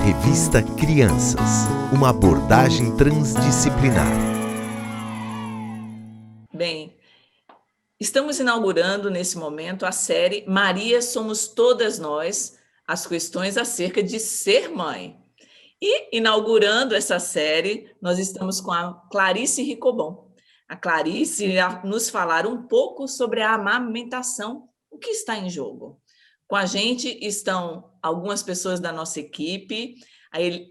Revista Crianças, uma abordagem transdisciplinar. Bem, estamos inaugurando nesse momento a série Maria Somos Todas Nós, as questões acerca de ser mãe. E inaugurando essa série, nós estamos com a Clarice Ricobon. A Clarice irá nos falar um pouco sobre a amamentação, o que está em jogo. Com a gente estão algumas pessoas da nossa equipe,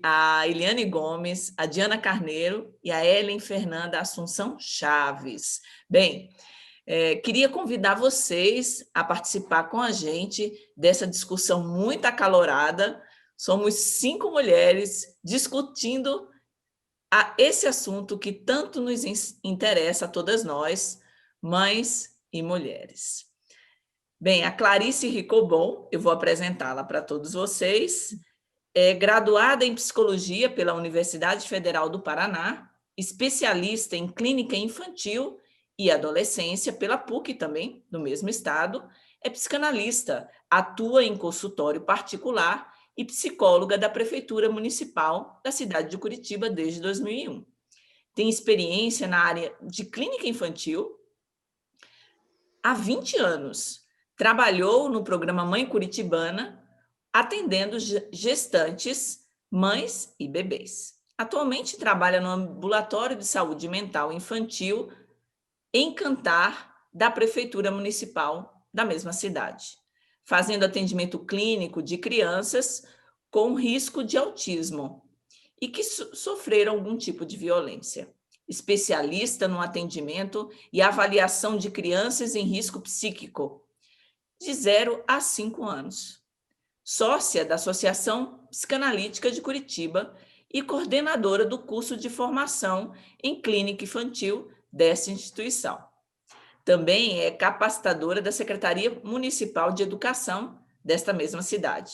a Eliane Gomes, a Diana Carneiro e a Ellen Fernanda Assunção Chaves. Bem, queria convidar vocês a participar com a gente dessa discussão muito acalorada. Somos 5 mulheres discutindo esse assunto que tanto nos interessa a todas nós, mães e mulheres. Bem, a Clarice Ricobon, eu vou apresentá-la para todos vocês, é graduada em Psicologia pela Universidade Federal do Paraná, especialista em Clínica Infantil e Adolescência pela PUC também, do mesmo estado, é psicanalista, atua em consultório particular e psicóloga da Prefeitura Municipal da cidade de Curitiba desde 2001. Tem experiência na área de clínica infantil há 20 anos. Trabalhou no programa Mãe Curitibana, atendendo gestantes, mães e bebês. Atualmente trabalha no Ambulatório de Saúde Mental Infantil Encantar, da Prefeitura Municipal da mesma cidade, fazendo atendimento clínico de crianças com risco de autismo e que sofreram algum tipo de violência. Especialista no atendimento e avaliação de crianças em risco psíquico, de 0 a 5 anos. Sócia da Associação Psicanalítica de Curitiba e coordenadora do curso de formação em clínica infantil dessa instituição. Também é capacitadora da Secretaria Municipal de Educação desta mesma cidade,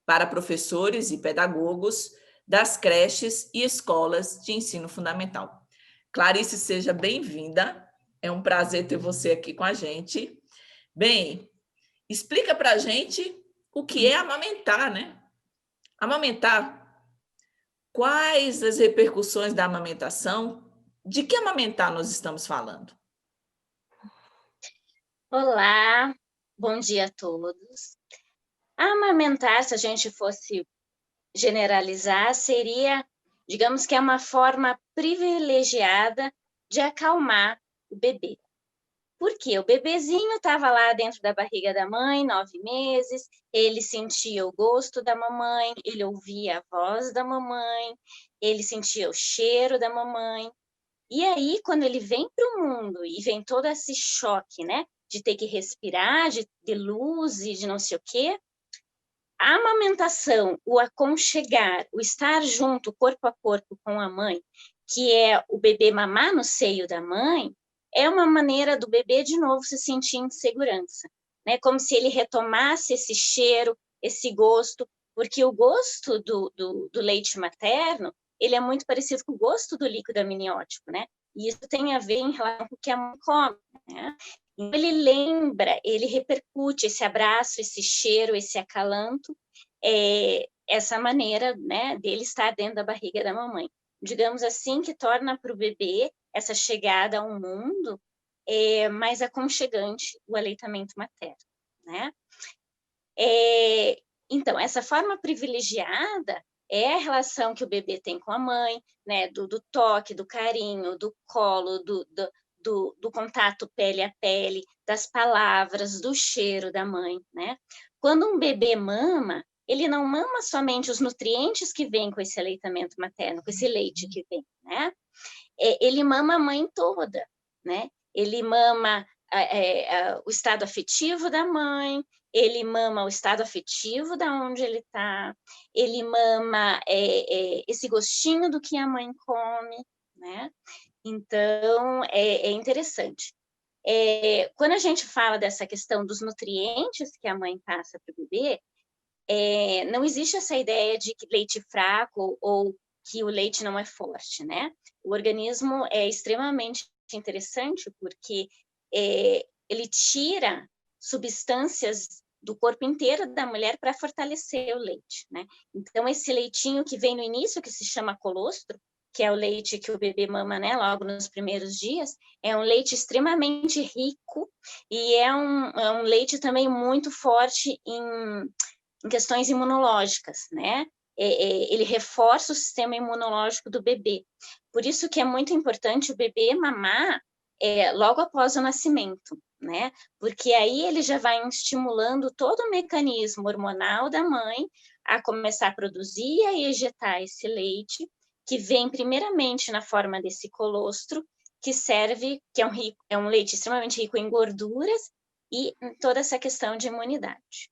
para professores e pedagogos das creches e escolas de ensino fundamental. Clarice, seja bem-vinda. É um prazer ter você aqui com a gente. Bem, explica para a gente o que é amamentar, né? Amamentar, quais as repercussões da amamentação? De que amamentar nós estamos falando? Olá, bom dia a todos. Amamentar, se a gente fosse generalizar, seria, digamos que é uma forma privilegiada de acalmar o bebê. Por quê? O bebezinho estava lá dentro da barriga da mãe, 9 meses, ele sentia o gosto da mamãe, ele ouvia a voz da mamãe, ele sentia o cheiro da mamãe. E aí, quando ele vem para o mundo e vem todo esse choque, né? De ter que respirar, de luz e de não sei o quê, a amamentação, o aconchegar, o estar junto, corpo a corpo com a mãe, que é o bebê mamar no seio da mãe, é uma maneira do bebê, de novo, se sentir em segurança, né? Como se ele retomasse esse cheiro, esse gosto, porque o gosto do leite materno, ele é muito parecido com o gosto do líquido amniótico, né? E isso tem a ver em relação com o que a mãe come, né? Então, ele lembra, ele repercute esse abraço, esse cheiro, esse acalanto, essa maneira, né, dele estar dentro da barriga da mamãe. Digamos assim, que torna para o bebê essa chegada ao mundo mais aconchegante, o aleitamento materno, né? Então, essa forma privilegiada é a relação que o bebê tem com a mãe, né, do toque, do carinho, do colo, do contato pele a pele, das palavras, do cheiro da mãe, né? Quando um bebê mama, ele não mama somente os nutrientes que vêm com esse aleitamento materno, com esse leite que vem, né? Ele mama a mãe toda, né? Ele mama o estado afetivo da mãe, ele mama o estado afetivo da onde ele está, ele mama esse gostinho do que a mãe come, né? Então, é interessante. Quando a gente fala dessa questão dos nutrientes que a mãe passa para o bebê, não existe essa ideia de que leite fraco ou que o leite não é forte, né? O organismo é extremamente interessante porque ele tira substâncias do corpo inteiro da mulher para fortalecer o leite, né? Então, esse leitinho que vem no início, que se chama colostro, que é o leite que o bebê mama, né, logo nos primeiros dias, é um leite extremamente rico e é um leite também muito forte em questões imunológicas, né? Ele reforça o sistema imunológico do bebê. Por isso que é muito importante o bebê mamar logo após o nascimento, né? Porque aí ele já vai estimulando todo o mecanismo hormonal da mãe a começar a produzir e a ejetar esse leite, que vem primeiramente na forma desse colostro, que é um leite extremamente rico em gorduras e em toda essa questão de imunidade.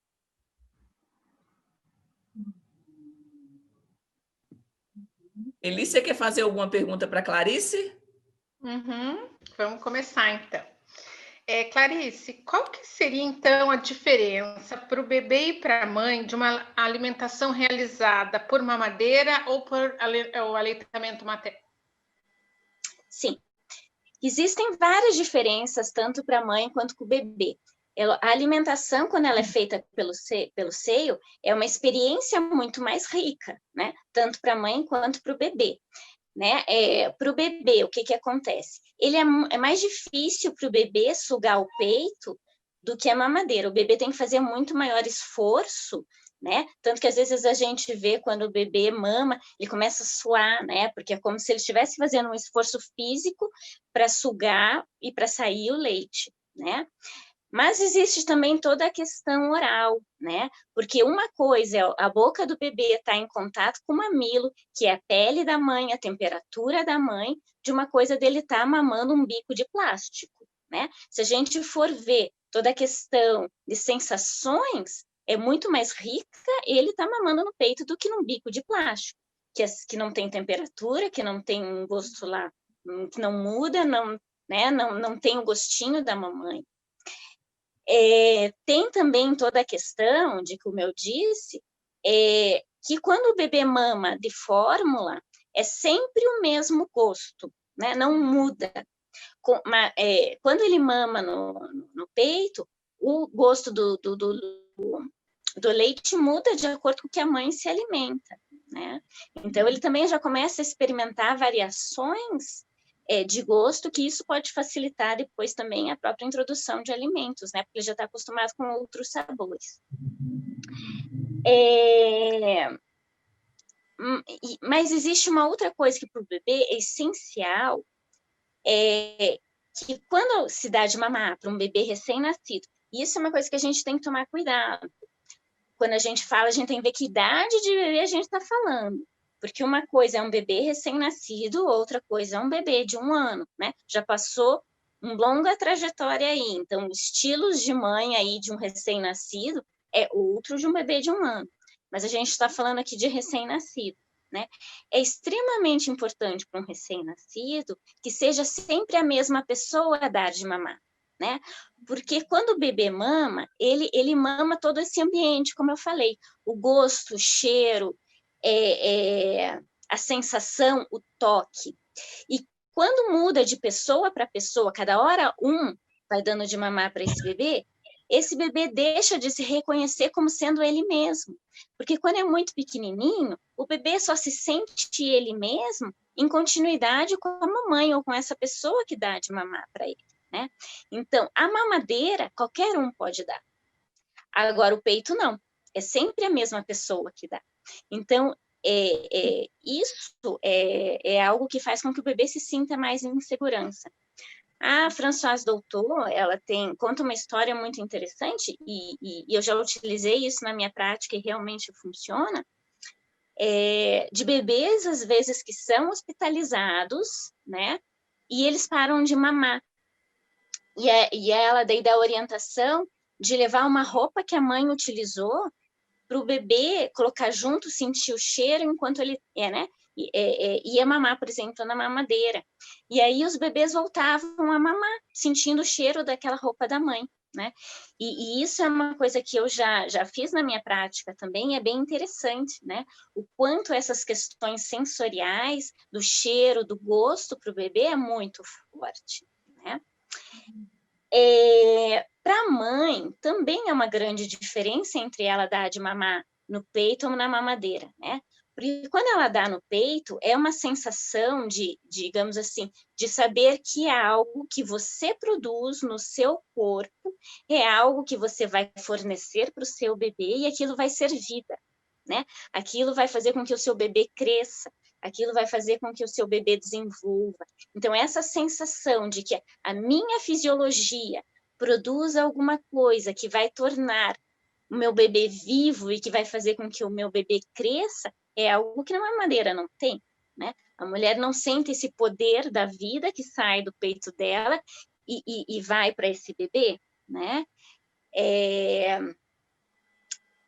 Eli, você quer fazer alguma pergunta para Clarice? Vamos começar, então. Clarice, qual que seria, então, a diferença para o bebê e para a mãe de uma alimentação realizada por mamadeira ou por o aleitamento materno? Sim, existem várias diferenças, tanto para a mãe quanto para o bebê. A alimentação, quando ela é feita pelo seio, é uma experiência muito mais rica, né? Tanto para a mãe quanto para o bebê. Né? Para o bebê, o que acontece? É mais difícil para o bebê sugar o peito do que a mamadeira. O bebê tem que fazer muito maior esforço, né? Tanto que às vezes a gente vê quando o bebê mama, ele começa a suar, né? Porque é como se ele estivesse fazendo um esforço físico para sugar e para sair o leite, né? Mas existe também toda a questão oral, né? Porque uma coisa é a boca do bebê estar em contato com o mamilo, que é a pele da mãe, a temperatura da mãe, de uma coisa dele estar mamando um bico de plástico, né? Se a gente for ver toda a questão de sensações, é muito mais rica ele estar mamando no peito do que num bico de plástico, que não tem temperatura, que não tem um gosto lá, que não muda, não tem o gostinho da mamãe. Tem também toda a questão de, como eu disse, que quando o bebê mama de fórmula, é sempre o mesmo gosto, né? Não muda. Quando ele mama no peito, o gosto do leite muda de acordo com o que a mãe se alimenta, né? Então, ele também já começa a experimentar variações de gosto, que isso pode facilitar depois também a própria introdução de alimentos, né? Porque ele já está acostumado com outros sabores. Mas existe uma outra coisa que para o bebê é essencial, que quando se dá de mamar para um bebê recém-nascido, isso é uma coisa que a gente tem que tomar cuidado. Quando a gente fala, a gente tem que ver que idade de bebê a gente está falando. Porque uma coisa é um bebê recém-nascido, outra coisa é um bebê de 1 ano, né? Já passou uma longa trajetória aí. Então, estilos de mãe aí de um recém-nascido é outro de um bebê de 1 ano. Mas a gente está falando aqui de recém-nascido, né? É extremamente importante para um recém-nascido que seja sempre a mesma pessoa a dar de mamar, né? Porque quando o bebê mama, ele mama todo esse ambiente, como eu falei, o gosto, o cheiro, a sensação, o toque. E quando muda de pessoa para pessoa, cada hora um vai dando de mamar para esse bebê deixa de se reconhecer como sendo ele mesmo. Porque quando é muito pequenininho, o bebê só se sente ele mesmo em continuidade com a mamãe ou com essa pessoa que dá de mamar para ele, né? Então, a mamadeira, qualquer um pode dar. Agora, o peito não. É sempre a mesma pessoa que dá. Então, isso é algo que faz com que o bebê se sinta mais em segurança. A Françoise Doutor, ela conta uma história muito interessante, e eu já utilizei isso na minha prática e realmente funciona, de bebês, às vezes, que são hospitalizados, né, e eles param de mamar. E ela daí dá a orientação de levar uma roupa que a mãe utilizou para o bebê colocar junto, sentir o cheiro enquanto ele ia mamar, por exemplo, na mamadeira. E aí os bebês voltavam a mamar, sentindo o cheiro daquela roupa da mãe, né? E isso é uma coisa que eu já fiz na minha prática também, é bem interessante, né? O quanto essas questões sensoriais, do cheiro, do gosto para o bebê é muito forte, né? Para a mãe, também é uma grande diferença entre ela dar de mamar no peito ou na mamadeira, né? Porque quando ela dá no peito, é uma sensação de, digamos assim, de saber que é algo que você produz no seu corpo, é algo que você vai fornecer para o seu bebê e aquilo vai ser vida, né? Aquilo vai fazer com que o seu bebê cresça, aquilo vai fazer com que o seu bebê desenvolva. Então, essa sensação de que a minha fisiologia produz alguma coisa que vai tornar o meu bebê vivo e que vai fazer com que o meu bebê cresça, é algo que a mamadeira não tem, né? A mulher não sente esse poder da vida que sai do peito dela e vai para esse bebê, né?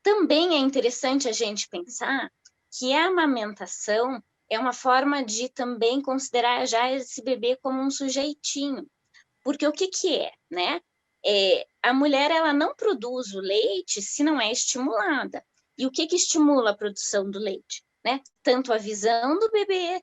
Também é interessante a gente pensar que a amamentação é uma forma de também considerar já esse bebê como um sujeitinho. Porque o que é, né? A mulher, ela não produz o leite se não é estimulada. E o que estimula a produção do leite? Né? Tanto a visão do bebê,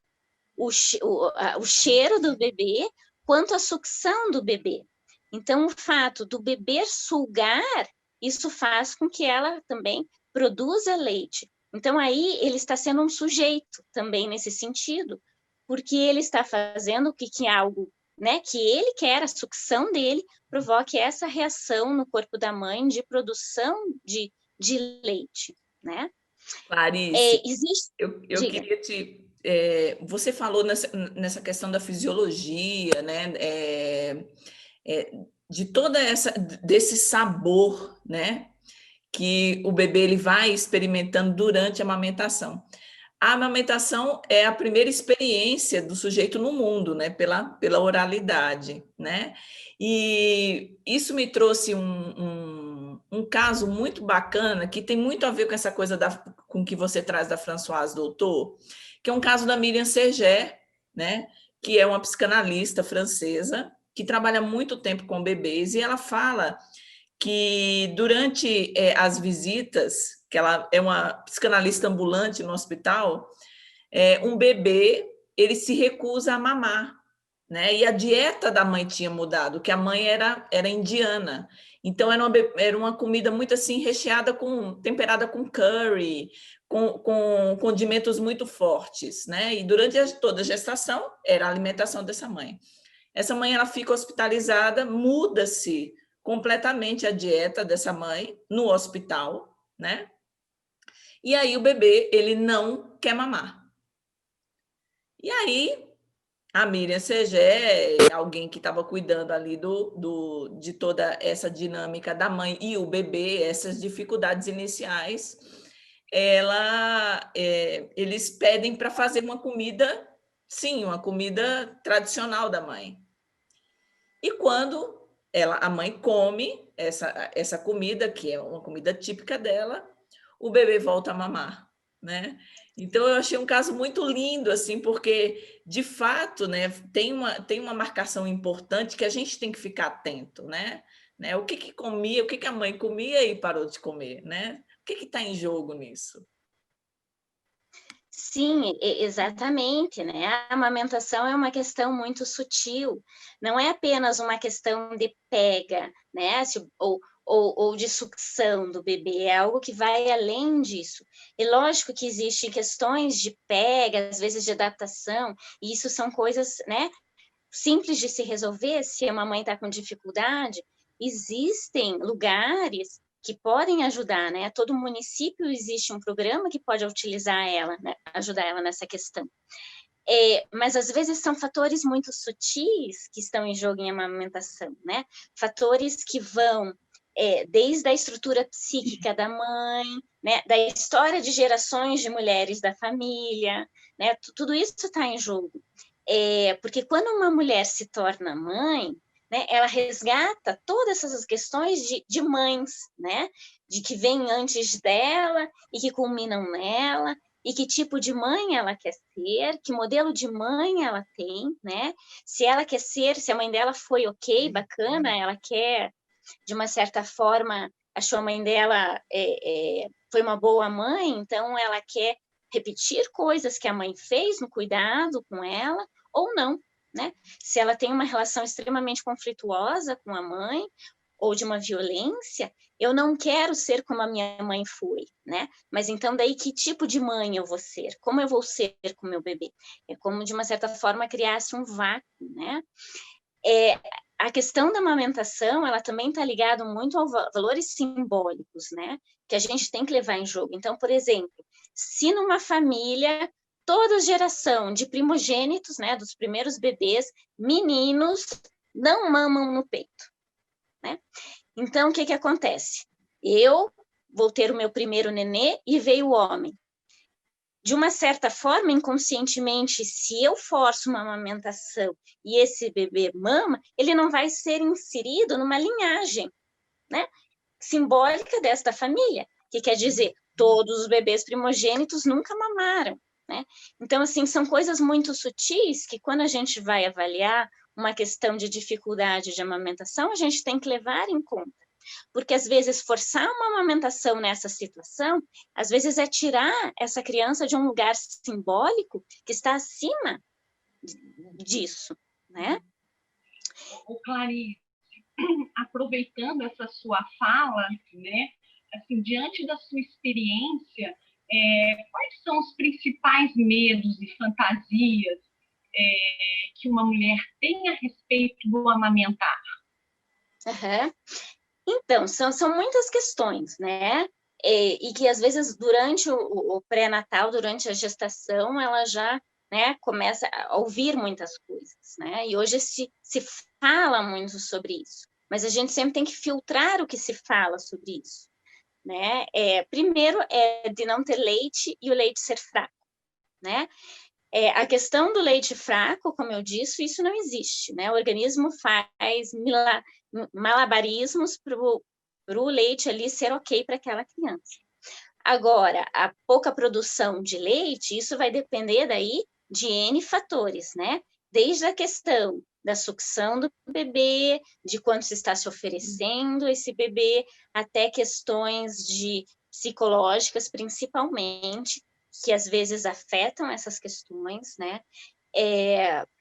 o cheiro do bebê, quanto a sucção do bebê. Então, o fato do bebê sugar, isso faz com que ela também produza leite. Então, aí, ele está sendo um sujeito também nesse sentido, porque ele está fazendo que algo, né, que ele quer, a sucção dele, provoque essa reação no corpo da mãe de produção de leite, né? Clarice, Existe... eu queria te... você falou nessa questão da fisiologia, né? De desse sabor, né? Que o bebê ele vai experimentando durante a amamentação. A amamentação é a primeira experiência do sujeito no mundo, né? Pela oralidade, né? E isso me trouxe um caso muito bacana que tem muito a ver com essa coisa com que você traz da Françoise Doutor, que é um caso da Miriam Sergé, né? Que é uma psicanalista francesa que trabalha muito tempo com bebês e ela fala que durante as visitas, que ela é uma psicanalista ambulante no hospital, um bebê ele se recusa a mamar, né? E a dieta da mãe tinha mudado, que a mãe era indiana, então era uma comida muito assim recheada temperada com curry, com condimentos muito fortes, né? E durante toda a gestação era a alimentação dessa mãe. Essa mãe ela fica hospitalizada, muda-se completamente a dieta dessa mãe no hospital, né? E aí o bebê, ele não quer mamar. E aí a Miriam Segé, alguém que estava cuidando ali de toda essa dinâmica da mãe e o bebê, essas dificuldades iniciais, eles pedem para fazer uma comida, sim, uma comida tradicional da mãe. E quando a mãe come essa comida, que é uma comida típica dela, o bebê volta a mamar, né? Então, eu achei um caso muito lindo, assim, porque, de fato, né, tem uma marcação importante que a gente tem que ficar atento, né? O que comia, o que a mãe comia e parou de comer, né? O que está em jogo nisso? Sim, exatamente, né? A amamentação é uma questão muito sutil, não é apenas uma questão de pega, né? Ou de sucção do bebê, é algo que vai além disso. E lógico que existem questões de pega, às vezes de adaptação, e isso são coisas, né, simples de se resolver se a mamãe está com dificuldade. Existem lugares que podem ajudar, né? Todo município existe um programa que pode utilizar ela, né? Ajudar ela nessa questão. Mas às vezes são fatores muito sutis que estão em jogo em amamentação, né? Fatores que vão desde a estrutura psíquica da mãe, né? Da história de gerações de mulheres da família, né? Tudo isso está em jogo. Porque quando uma mulher se torna mãe, né, ela resgata todas essas questões de mães, né, de que vêm antes dela e que culminam nela, e que tipo de mãe ela quer ser, que modelo de mãe ela tem, né, se ela quer ser, se a mãe dela foi ok, bacana, ela quer, de uma certa forma, achou a mãe dela foi uma boa mãe, então ela quer repetir coisas que a mãe fez no cuidado com ela, ou não, né? Se ela tem uma relação extremamente conflituosa com a mãe, ou de uma violência, eu não quero ser como a minha mãe foi, né? Mas então daí que tipo de mãe eu vou ser? Como eu vou ser com o meu bebê? É como, de uma certa forma, criasse um vácuo, né? A questão da amamentação, ela também está ligada muito a valores simbólicos, né? Que a gente tem que levar em jogo. Então, por exemplo, se numa família, toda geração de primogênitos, né, dos primeiros bebês, meninos, não mamam no peito, né? Então, o que que acontece? Eu vou ter o meu primeiro nenê e veio o homem. De uma certa forma, inconscientemente, se eu forço uma amamentação e esse bebê mama, ele não vai ser inserido numa linhagem, né, simbólica desta família, que quer dizer, todos os bebês primogênitos nunca mamaram, né? Então, assim, são coisas muito sutis que, quando a gente vai avaliar uma questão de dificuldade de amamentação, a gente tem que levar em conta. Porque, às vezes, forçar uma amamentação nessa situação, às vezes é tirar essa criança de um lugar simbólico que está acima disso, né? O Clarice, aproveitando essa sua fala, né, assim, diante da sua experiência, quais são os principais medos e fantasias que uma mulher tem a respeito do amamentar? Uhum. Então, são muitas questões, né? E que, às vezes, durante o pré-natal, durante a gestação, ela já, né, começa a ouvir muitas coisas, né? E hoje se fala muito sobre isso, mas a gente sempre tem que filtrar o que se fala sobre isso, né? Primeiro, de não ter leite e o leite ser fraco, né? A questão do leite fraco, como eu disse, isso não existe, né? O organismo faz malabarismos para o leite ali ser ok para aquela criança. Agora, a pouca produção de leite, isso vai depender daí de N fatores, né? Desde a questão da sucção do bebê, de quanto se está se oferecendo esse bebê, até questões psicológicas, principalmente, que às vezes afetam essas questões, né?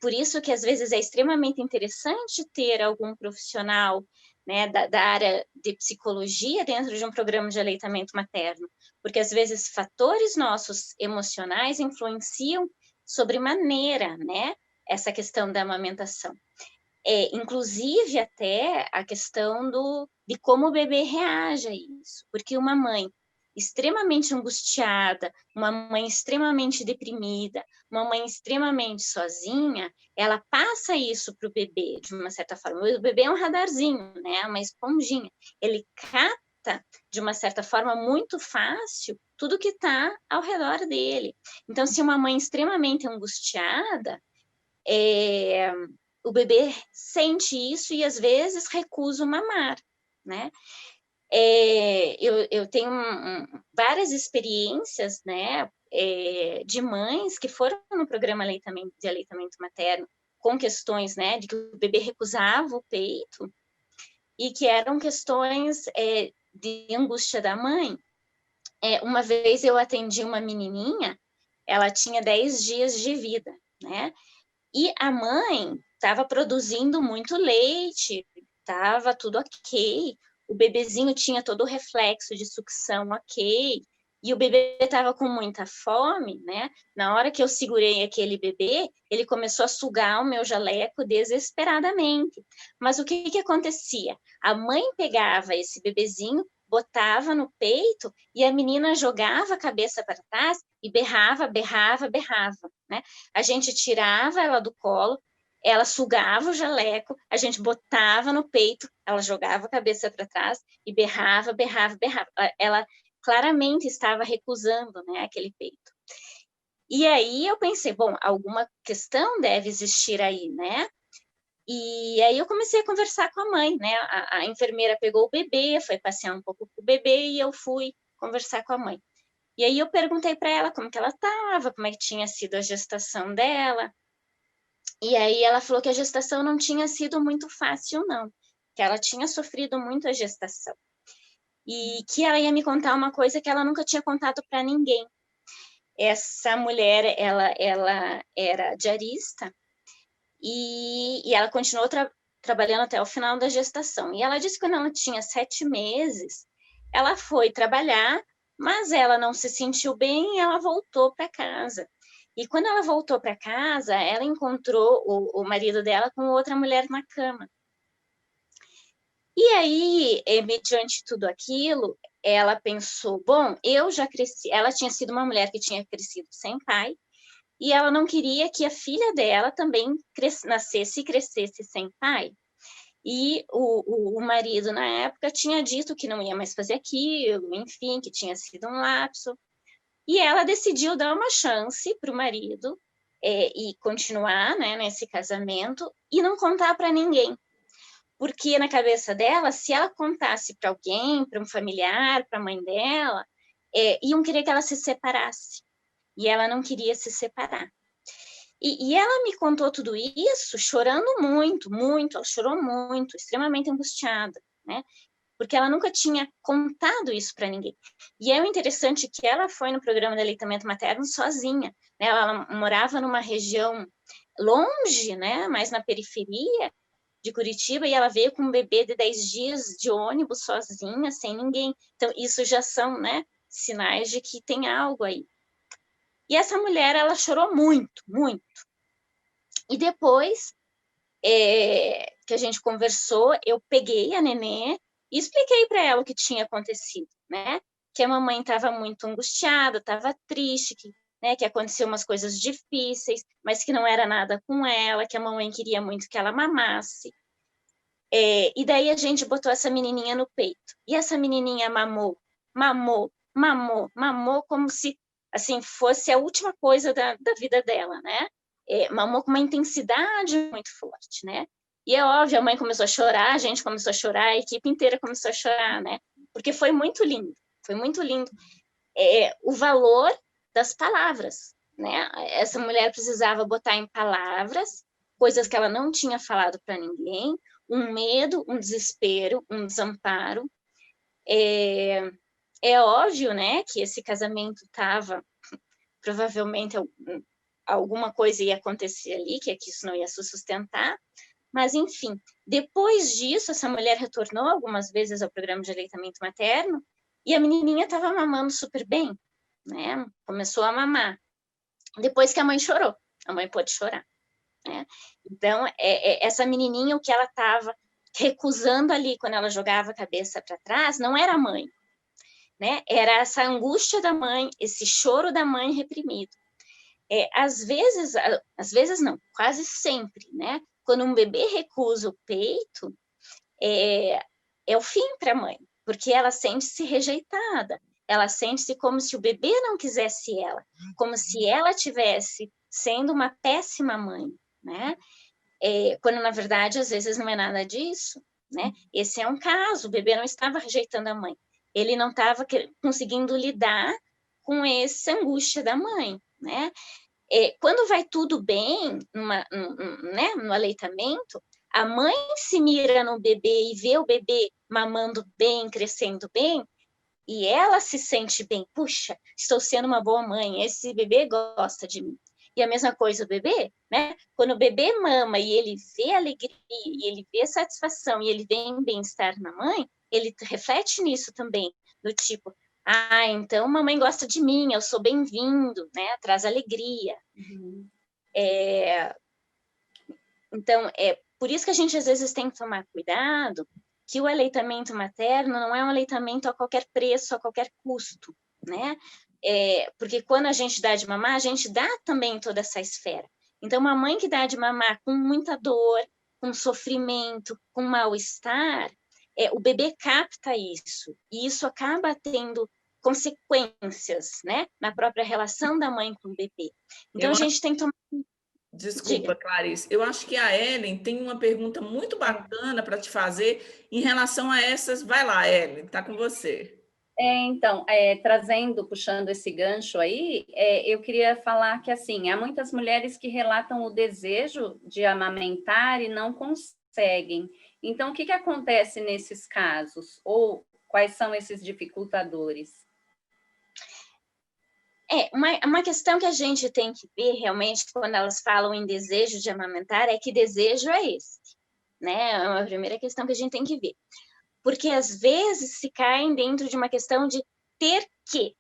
Por isso que às vezes é extremamente interessante ter algum profissional, né, da área de psicologia dentro de um programa de aleitamento materno, porque às vezes fatores nossos emocionais influenciam sobremaneira, né, essa questão da amamentação. Inclusive até a questão de como o bebê reage a isso, porque uma mãe extremamente angustiada, uma mãe extremamente deprimida, uma mãe extremamente sozinha, ela passa isso para o bebê, de uma certa forma. O bebê é um radarzinho, né? Uma esponjinha. Ele capta, de uma certa forma, muito fácil, tudo que está ao redor dele. Então, se uma mãe extremamente angustiada, o bebê sente isso e, às vezes, recusa o mamar, né? Eu tenho várias experiências, né, de mães que foram no programa de aleitamento materno com questões, né, de que o bebê recusava o peito e que eram questões de angústia da mãe. Uma vez eu atendi uma menininha, ela tinha 10 dias de vida, né, e a mãe estava produzindo muito leite, estava tudo ok, o bebezinho tinha todo o reflexo de sucção ok, e o bebê estava com muita fome, né? Na hora que eu segurei aquele bebê, ele começou a sugar o meu jaleco desesperadamente. Mas o que acontecia? A mãe pegava esse bebezinho, botava no peito e a menina jogava a cabeça para trás e berrava, berrava, berrava, né? A gente tirava ela do colo, ela sugava o jaleco, a gente botava no peito, ela jogava a cabeça para trás e berrava, berrava, berrava. Ela claramente estava recusando, né, aquele peito. E aí eu pensei, bom, alguma questão deve existir aí, né? E aí eu comecei a conversar com a mãe, né? A enfermeira pegou o bebê, foi passear um pouco com o bebê e eu fui conversar com a mãe. E aí eu perguntei para ela como que ela estava, como é que tinha sido a gestação dela. E aí ela falou que a gestação não tinha sido muito fácil, não. Que ela tinha sofrido muito a gestação. E que ela ia me contar uma coisa que ela nunca tinha contado para ninguém. Essa mulher, ela era diarista e ela continuou trabalhando até o final da gestação. E ela disse que quando ela tinha 7 meses, ela foi trabalhar, mas ela não se sentiu bem e ela voltou para casa. E quando ela voltou para casa, ela encontrou o marido dela com outra mulher na cama. E aí, mediante tudo aquilo, ela pensou, bom, eu já cresci, ela tinha sido uma mulher que tinha crescido sem pai, e ela não queria que a filha dela também nascesse e crescesse sem pai. E o marido, na época, tinha dito que não ia mais fazer aquilo, enfim, que tinha sido um lapso. E ela decidiu dar uma chance para o marido e continuar, né, nesse casamento e não contar para ninguém. Porque na cabeça dela, se ela contasse para alguém, para um familiar, para a mãe dela, iam querer que ela se separasse. E ela não queria se separar. E ela me contou tudo isso chorando muito, muito, ela chorou muito, extremamente angustiada, né? Porque ela nunca tinha contado isso para ninguém. E é o interessante que ela foi no programa de aleitamento materno sozinha, né? Ela morava numa região longe, né? Mas na periferia de Curitiba, e ela veio com um bebê de 10 dias de ônibus sozinha, sem ninguém. Então, isso já são, né, sinais de que tem algo aí. E essa mulher, ela chorou muito, muito. E depois que a gente conversou, eu peguei a nenê e expliquei para ela o que tinha acontecido, né? Que a mamãe estava muito angustiada, estava triste, que aconteceu umas coisas difíceis, mas que não era nada com ela, que a mamãe queria muito que ela mamasse. E daí a gente botou essa menininha no peito. E essa menininha mamou, mamou, mamou, mamou como se assim fosse a última coisa da vida dela, né? Mamou com uma intensidade muito forte, né? E é óbvio, a mãe começou a chorar, a gente começou a chorar, a equipe inteira começou a chorar, né? Porque foi muito lindo o valor das palavras, né? Essa mulher precisava botar em palavras coisas que ela não tinha falado para ninguém, um medo, um desespero, um desamparo. É óbvio, né, que esse casamento estava, provavelmente alguma coisa ia acontecer ali, que isso não ia se sustentar, mas enfim, depois disso, essa mulher retornou algumas vezes ao programa de aleitamento materno e a menininha estava mamando super bem, né? Começou a mamar. Depois que a mãe chorou, a mãe pôde chorar, né? Então, essa menininha, o que ela estava recusando ali quando ela jogava a cabeça para trás, não era a mãe, né? Era essa angústia da mãe, esse choro da mãe reprimido. Às vezes não, quase sempre, né? Quando um bebê recusa o peito, é o fim para a mãe, porque ela sente-se rejeitada, ela sente-se como se o bebê não quisesse ela, como se ela tivesse sendo uma péssima mãe, né? Quando, na verdade, às vezes não é nada disso, né? Esse é um caso, o bebê não estava rejeitando a mãe, ele não estava conseguindo lidar com essa angústia da mãe, né? Quando vai tudo bem né, no aleitamento, a mãe se mira no bebê e vê o bebê mamando bem, crescendo bem, e ela se sente bem. Puxa, estou sendo uma boa mãe, esse bebê gosta de mim. E a mesma coisa o bebê, né? Quando o bebê mama e ele vê alegria, e ele vê satisfação, e ele vê bem-estar na mãe, ele reflete nisso também, do tipo, então mamãe gosta de mim, eu sou bem-vindo, né? Traz alegria. Uhum. Então, por isso que a gente às vezes tem que tomar cuidado que o aleitamento materno não é um aleitamento a qualquer preço, a qualquer custo, né? Porque quando a gente dá de mamar, a gente dá também toda essa esfera. Então, uma mãe que dá de mamar com muita dor, com sofrimento, com mal-estar, o bebê capta isso, e isso acaba tendo consequências, né, na própria relação da mãe com o bebê. Então, a gente tem que tomar... Desculpa, Clarice. Eu acho que a Ellen tem uma pergunta muito bacana para te fazer em relação a essas. Vai lá, Ellen, está com você. Então, puxando esse gancho aí, eu queria falar que, assim, há muitas mulheres que relatam o desejo de amamentar e não conseguem. Então, o que acontece nesses casos? Ou quais são esses dificultadores? Uma questão que a gente tem que ver realmente quando elas falam em desejo de amamentar é que desejo é esse, né? É uma primeira questão que a gente tem que ver. Porque às vezes se caem dentro de uma questão de ter que,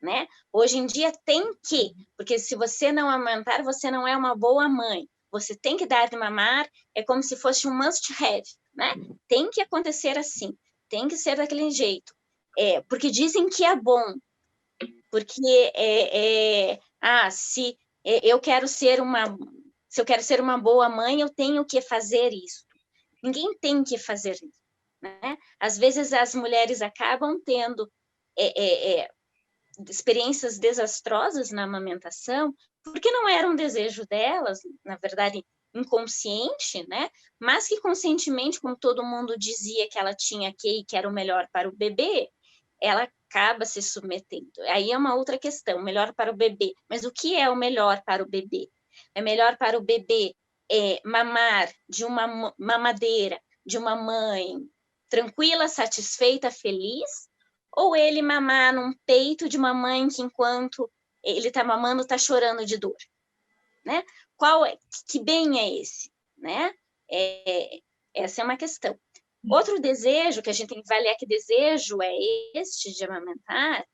né? Hoje em dia tem que, porque se você não amamentar, você não é uma boa mãe. Você tem que dar de mamar, é como se fosse um must have, né? Tem que acontecer assim, tem que ser daquele jeito. Porque dizem que é bom, porque se eu quero ser uma boa mãe, eu tenho que fazer isso. Ninguém tem que fazer isso, né? Às vezes as mulheres acabam tendo experiências desastrosas na amamentação, porque não era um desejo delas, na verdade, inconsciente, né? Mas que conscientemente, como todo mundo dizia que ela tinha que era o melhor para o bebê, ela acaba se submetendo. Aí é uma outra questão, melhor para o bebê. Mas o que é o melhor para o bebê? É melhor para o bebê mamar de uma mamadeira de uma mãe tranquila, satisfeita, feliz, ou ele mamar num peito de uma mãe que enquanto ele está mamando está chorando de dor, né? Que bem é esse, né? Essa é uma questão. Outro desejo que a gente tem que avaliar, que desejo é este de amamentar,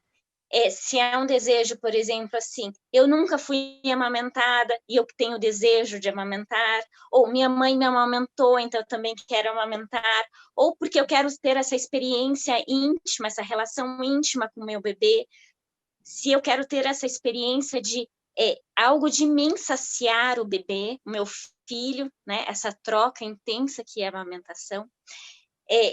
se é um desejo, por exemplo, assim, eu nunca fui amamentada e eu tenho desejo de amamentar, ou minha mãe me amamentou, então eu também quero amamentar, ou porque eu quero ter essa experiência íntima, essa relação íntima com o meu bebê, se eu quero ter essa experiência de algo de mim saciar o bebê, o meu filho, né, essa troca intensa que é a amamentação.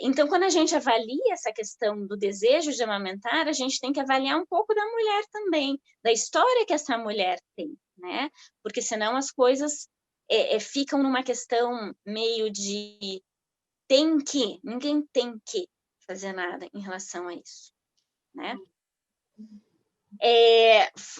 Então, quando a gente avalia essa questão do desejo de amamentar, a gente tem que avaliar um pouco da mulher também, da história que essa mulher tem, né? Porque senão as coisas ficam numa questão meio de ninguém tem que fazer nada em relação a isso, né?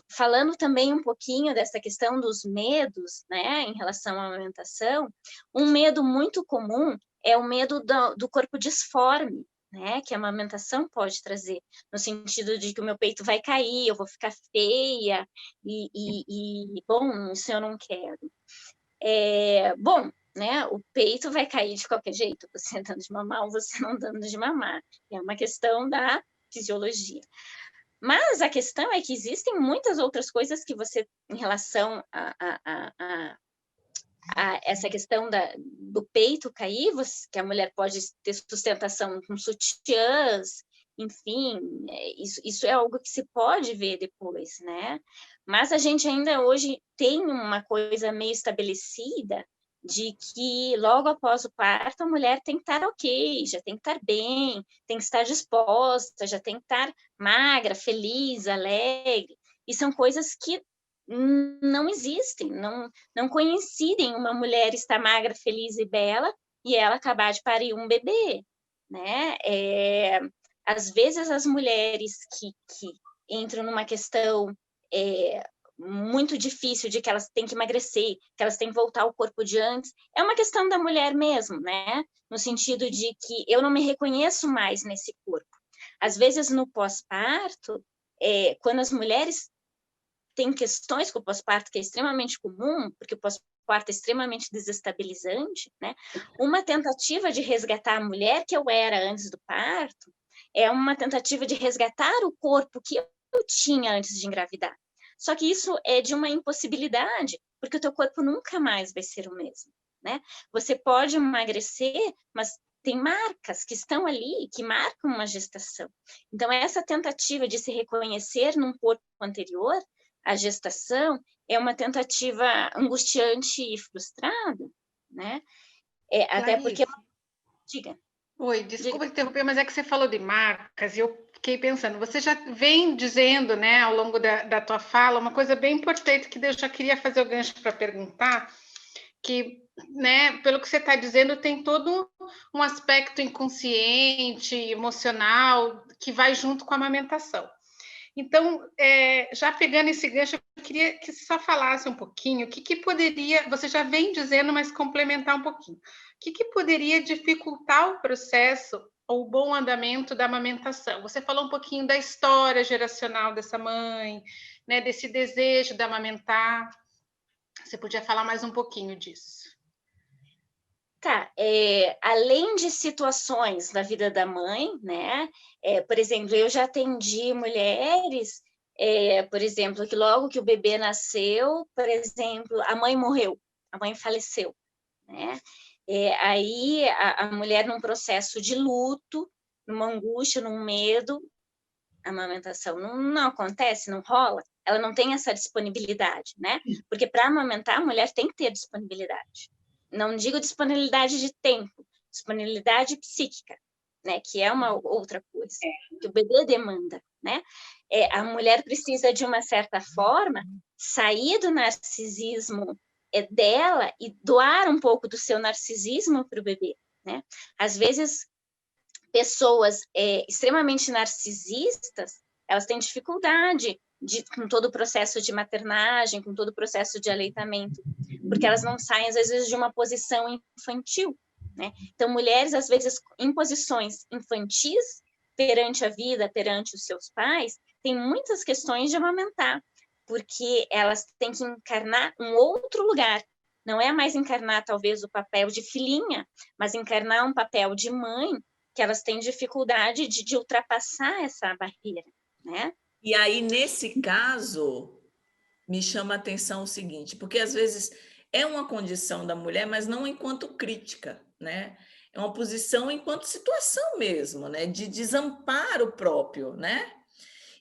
Falando também um pouquinho dessa questão dos medos, né, em relação à amamentação, um medo muito comum é o medo do corpo disforme, né, que a amamentação pode trazer, no sentido de que o meu peito vai cair, eu vou ficar feia, bom, isso eu não quero. Bom, né, o peito vai cair de qualquer jeito, você dando de mamar ou você não dando de mamar, é uma questão da fisiologia. Mas a questão é que existem muitas outras coisas que você, em relação a essa questão do peito cair, que a mulher pode ter sustentação com sutiãs, enfim, isso é algo que se pode ver depois, né? Mas a gente ainda hoje tem uma coisa meio estabelecida de que logo após o parto a mulher tem que estar ok, já tem que estar bem, tem que estar disposta, já tem que estar magra, feliz, alegre, e são coisas que não existem, não coincidem uma mulher estar magra, feliz e bela e ela acabar de parir um bebê, né? Às vezes as mulheres que entram numa questão muito difícil de que elas têm que emagrecer, que elas têm que voltar ao corpo de antes, é uma questão da mulher mesmo, né? No sentido de que eu não me reconheço mais nesse corpo. Às vezes no pós-parto, quando as mulheres têm questões com o pós-parto que é extremamente comum, porque o pós-parto é extremamente desestabilizante, né? Uma tentativa de resgatar a mulher que eu era antes do parto é uma tentativa de resgatar o corpo que eu tinha antes de engravidar. Só que isso é de uma impossibilidade, porque o teu corpo nunca mais vai ser o mesmo, né? Você pode emagrecer, mas tem marcas que estão ali, que marcam uma gestação. Então, essa tentativa de se reconhecer num corpo anterior à gestação é uma tentativa angustiante e frustrada, né? Até porque... Diga. Oi, desculpa interromper, mas é que você falou de marcas e eu fiquei pensando, você já vem dizendo, né, ao longo da tua fala, uma coisa bem importante que eu já queria fazer o gancho para perguntar, que, né, pelo que você está dizendo, tem todo um aspecto inconsciente, emocional, que vai junto com a amamentação. Então, já pegando esse gancho, eu queria que você só falasse um pouquinho, o que poderia, você já vem dizendo, mas complementar um pouquinho, o que poderia dificultar o processo ou o bom andamento da amamentação? Você falou um pouquinho da história geracional dessa mãe, né, desse desejo de amamentar, você podia falar mais um pouquinho disso? Tá, além de situações da vida da mãe, né? Por exemplo, eu já atendi mulheres, por exemplo, que logo que o bebê nasceu, por exemplo, a mãe morreu, a mãe faleceu, né? Aí a mulher num processo de luto, numa angústia, num medo, a amamentação não acontece, não rola, ela não tem essa disponibilidade, né? Porque para amamentar, a mulher tem que ter disponibilidade. Não digo disponibilidade de tempo, disponibilidade psíquica, né? Que é uma outra coisa, que o bebê demanda, né? A mulher precisa, de uma certa forma, sair do narcisismo dela e doar um pouco do seu narcisismo para o bebê, né? Às vezes, pessoas extremamente narcisistas, elas têm dificuldade com todo o processo de maternagem, com todo o processo de aleitamento, porque elas não saem, às vezes, de uma posição infantil, né? Então, mulheres, às vezes, em posições infantis, perante a vida, perante os seus pais, têm muitas questões de amamentar, porque elas têm que encarnar um outro lugar. Não é mais encarnar, talvez, o papel de filhinha, mas encarnar um papel de mãe, que elas têm dificuldade de ultrapassar essa barreira, né? E aí, nesse caso, me chama a atenção o seguinte, porque às vezes é uma condição da mulher, mas não enquanto crítica, né? É uma posição enquanto situação mesmo, né? De desamparo próprio, né?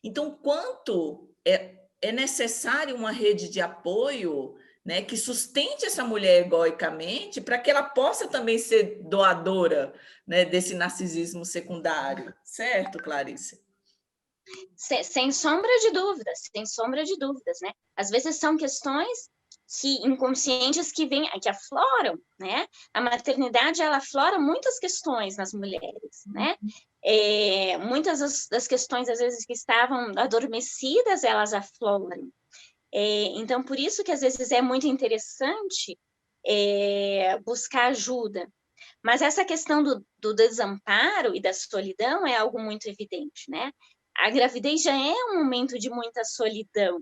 Então, quanto é necessário uma rede de apoio, né, que sustente essa mulher egoicamente para que ela possa também ser doadora, né, desse narcisismo secundário, certo, Clarice? Sem sombra de dúvidas, né? Às vezes são questões inconscientes que afloram, né? A maternidade, ela aflora muitas questões nas mulheres, né? Muitas das questões, às vezes, que estavam adormecidas, elas afloram. Então, por isso que, às vezes, é muito interessante buscar ajuda. Mas essa questão do desamparo e da solidão é algo muito evidente, né? A gravidez já é um momento de muita solidão,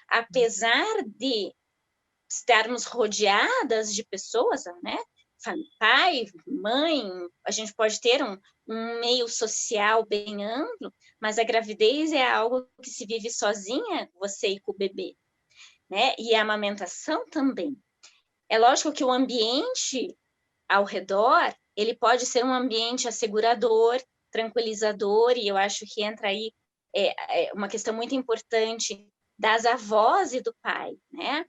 apesar de estarmos rodeadas de pessoas, né? Pai, mãe, a gente pode ter um meio social bem amplo, mas a gravidez é algo que se vive sozinha, você e com o bebê, né? E a amamentação também. É lógico que o ambiente ao redor, ele pode ser um ambiente assegurador, tranquilizador, e eu acho que entra aí uma questão muito importante das avós e do pai, né?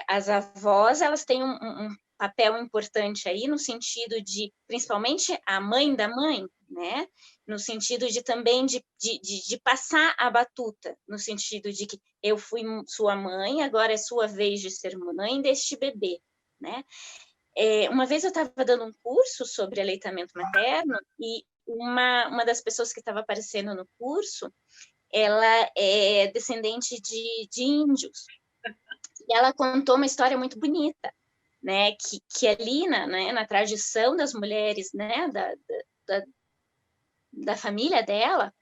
As avós, elas têm um papel importante aí no sentido de, principalmente a mãe da mãe, né? No sentido de também de passar a batuta, no sentido de que eu fui sua mãe, agora é sua vez de ser mãe deste bebê, né? Uma vez eu estava dando um curso sobre aleitamento materno e uma das pessoas que estava aparecendo no curso, ela é descendente de índios. E ela contou uma história muito bonita, né? Que ali na tradição das mulheres, né? Da família dela,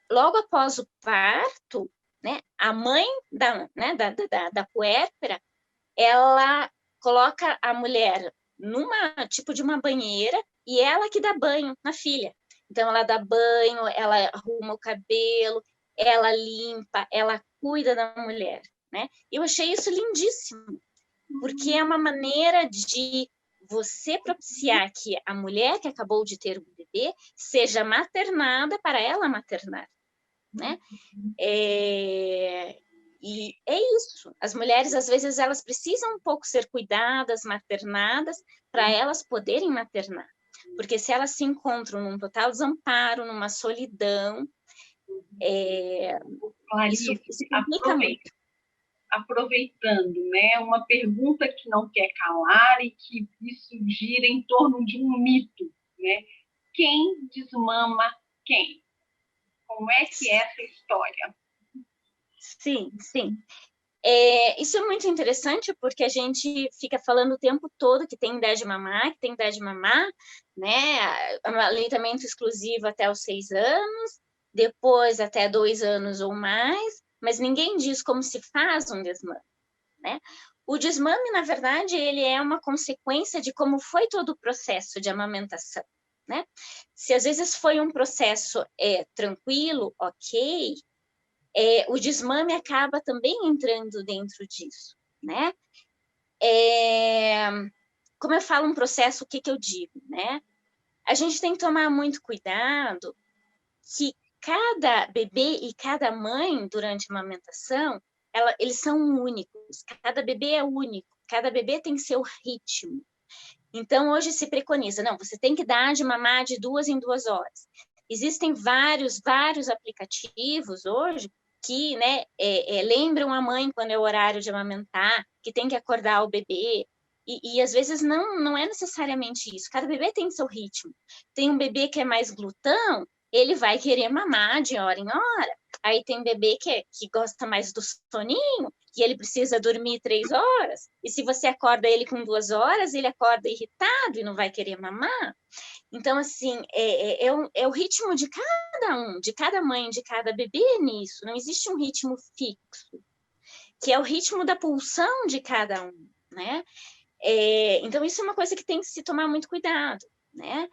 logo após o parto, né? A mãe da puérpera, ela coloca a mulher numa tipo de uma banheira e ela que dá banho na filha. Então, ela dá banho, ela arruma o cabelo, ela limpa, ela cuida da mulher, né? Eu achei isso lindíssimo, porque é uma maneira de você propiciar que a mulher que acabou de ter um bebê seja maternada para ela maternar, né? E é isso. As mulheres, às vezes, elas precisam um pouco ser cuidadas, maternadas, para elas poderem maternar. Porque se elas se encontram num total desamparo, numa solidão, Clarice, isso complica muito. Aproveitando, né, uma pergunta que não quer calar e que isso gira em torno de um mito, né? Quem desmama quem? Como é que é essa história? Sim. Isso é muito interessante porque a gente fica falando o tempo todo que tem idade de mamar, né? Aleitamento exclusivo até os 6 anos, depois até 2 anos ou mais, mas ninguém diz como se faz um desmame, né? O desmame, na verdade, ele é uma consequência de como foi todo o processo de amamentação, né? Se às vezes foi um processo tranquilo, ok, o desmame acaba também entrando dentro disso, né? Como eu falo um processo, o que eu digo, né? A gente tem que tomar muito cuidado que cada bebê e cada mãe, durante a amamentação, eles são únicos, cada bebê é único, cada bebê tem seu ritmo. Então, hoje se preconiza, não, você tem que dar de mamar de 2 em 2 horas. Existem vários aplicativos hoje que, né, lembram a mãe quando é o horário de amamentar, que tem que acordar o bebê, e às vezes não é necessariamente isso, cada bebê tem seu ritmo. Tem um bebê que é mais glutão, ele vai querer mamar de hora em hora. Aí tem bebê que gosta mais do soninho, e ele precisa dormir 3 horas. E se você acorda ele com 2 horas, ele acorda irritado e não vai querer mamar. Então, assim, é o ritmo de cada um, de cada mãe, de cada bebê nisso. Não existe um ritmo fixo, que é o ritmo da pulsão de cada um, né? Então, isso é uma coisa que tem que se tomar muito cuidado, né?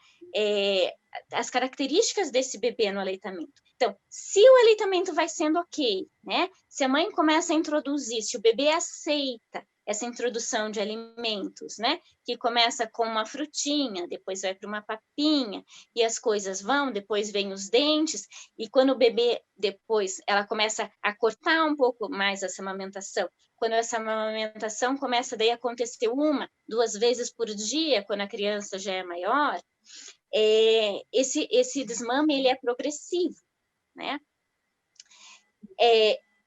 As características desse bebê no aleitamento. Então, se o aleitamento vai sendo ok, né? Se a mãe começa a introduzir, se o bebê aceita essa introdução de alimentos, né? Que começa com uma frutinha, depois vai para uma papinha, e as coisas vão, depois vem os dentes, e quando o bebê, depois, ela começa a cortar um pouco mais essa amamentação, quando essa amamentação começa daí a acontecer 1, 2 vezes por dia, quando a criança já é maior, esse desmame, ele é progressivo, né?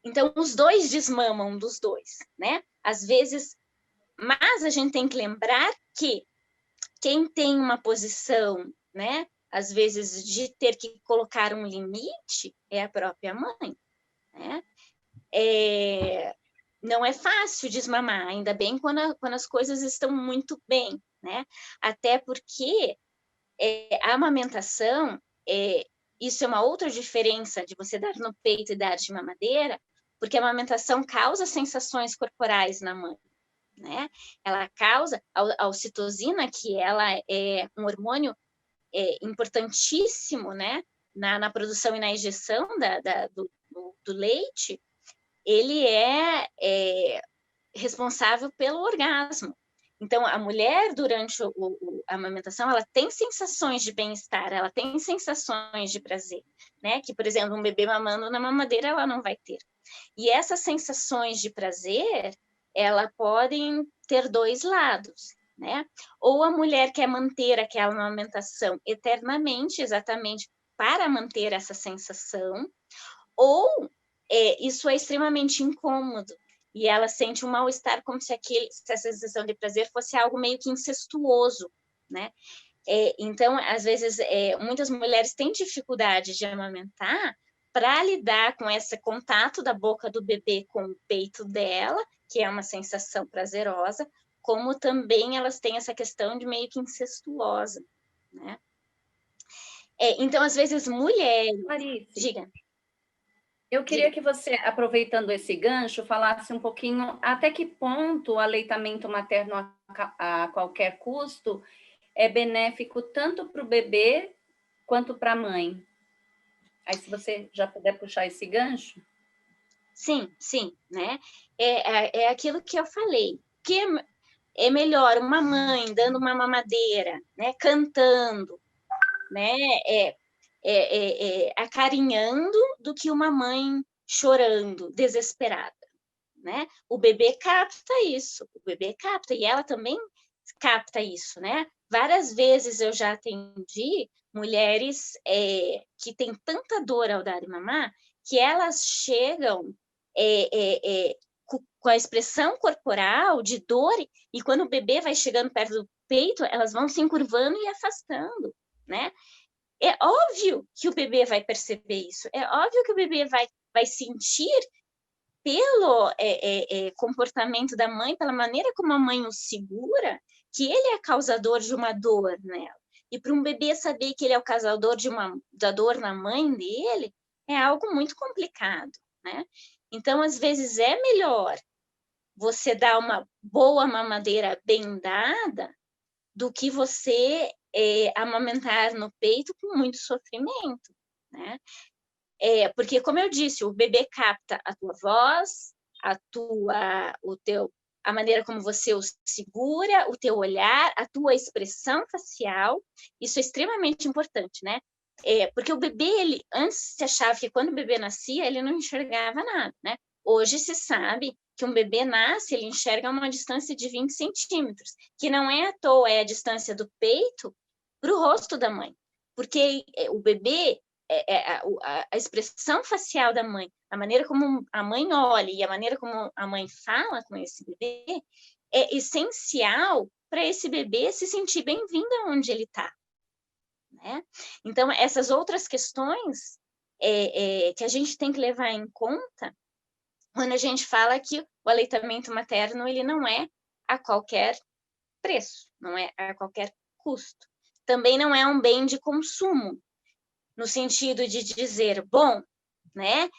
Então, os dois desmamam dos dois, né? Às vezes, mas a gente tem que lembrar que quem tem uma posição, né? Às vezes, de ter que colocar um limite é a própria mãe, né? Não é fácil desmamar, ainda bem quando as coisas estão muito bem, né? Até porque a amamentação, isso é uma outra diferença de você dar no peito e dar de mamadeira, porque a amamentação causa sensações corporais na mãe, né? Ela causa a ocitocina, que ela é um hormônio importantíssimo, né? Na produção e na injeção do leite, ele é responsável pelo orgasmo. Então, a mulher, durante a amamentação, ela tem sensações de bem-estar, ela tem sensações de prazer, né? Que, por exemplo, um bebê mamando na mamadeira, ela não vai ter. E essas sensações de prazer, elas podem ter 2 lados, né? Ou a mulher quer manter aquela amamentação eternamente, exatamente para manter essa sensação, ou isso é extremamente incômodo, e ela sente um mal-estar como se essa sensação de prazer fosse algo meio que incestuoso, né? Então, às vezes, muitas mulheres têm dificuldade de amamentar para lidar com esse contato da boca do bebê com o peito dela, que é uma sensação prazerosa, como também elas têm essa questão de meio que incestuosa, né? Então, às vezes, mulheres... Clarice, diga. Eu queria que você, aproveitando esse gancho, falasse um pouquinho até que ponto o aleitamento materno a qualquer custo é benéfico tanto para o bebê quanto para a mãe. Aí, se você já puder puxar esse gancho. Sim, né? É aquilo que eu falei. Que é melhor uma mãe dando uma mamadeira, né? Cantando, né? Acarinhando, do que uma mãe chorando, desesperada, né? O bebê capta isso, e ela também capta isso, né? Várias vezes eu já atendi mulheres que têm tanta dor ao dar e mamar, que elas chegam com a expressão corporal de dor, e quando o bebê vai chegando perto do peito, elas vão se encurvando e afastando, né? É óbvio que o bebê vai perceber isso, é óbvio que o bebê vai sentir pelo comportamento da mãe, pela maneira como a mãe o segura, que ele é causador de uma dor nela. E para um bebê saber que ele é o causador da dor na mãe dele, é algo muito complicado, né? Então, às vezes, é melhor você dar uma boa mamadeira bem dada do que você amamentar no peito com muito sofrimento, né? Porque, como eu disse, o bebê capta a tua voz, a maneira como você o segura, o teu olhar, a tua expressão facial. Isso é extremamente importante, né? Porque o bebê, antes se achava que quando o bebê nascia, ele não enxergava nada, né? Hoje se sabe que um bebê nasce, ele enxerga a uma distância de 20 centímetros, que não é à toa, é a distância do peito para o rosto da mãe. Porque o bebê, a expressão facial da mãe, a maneira como a mãe olha e a maneira como a mãe fala com esse bebê, é essencial para esse bebê se sentir bem-vindo onde ele está. Né? Então, essas outras questões que a gente tem que levar em conta quando a gente fala que o aleitamento materno ele não é a qualquer preço, não é a qualquer custo. Também não é um bem de consumo, no sentido de dizer, bom, né,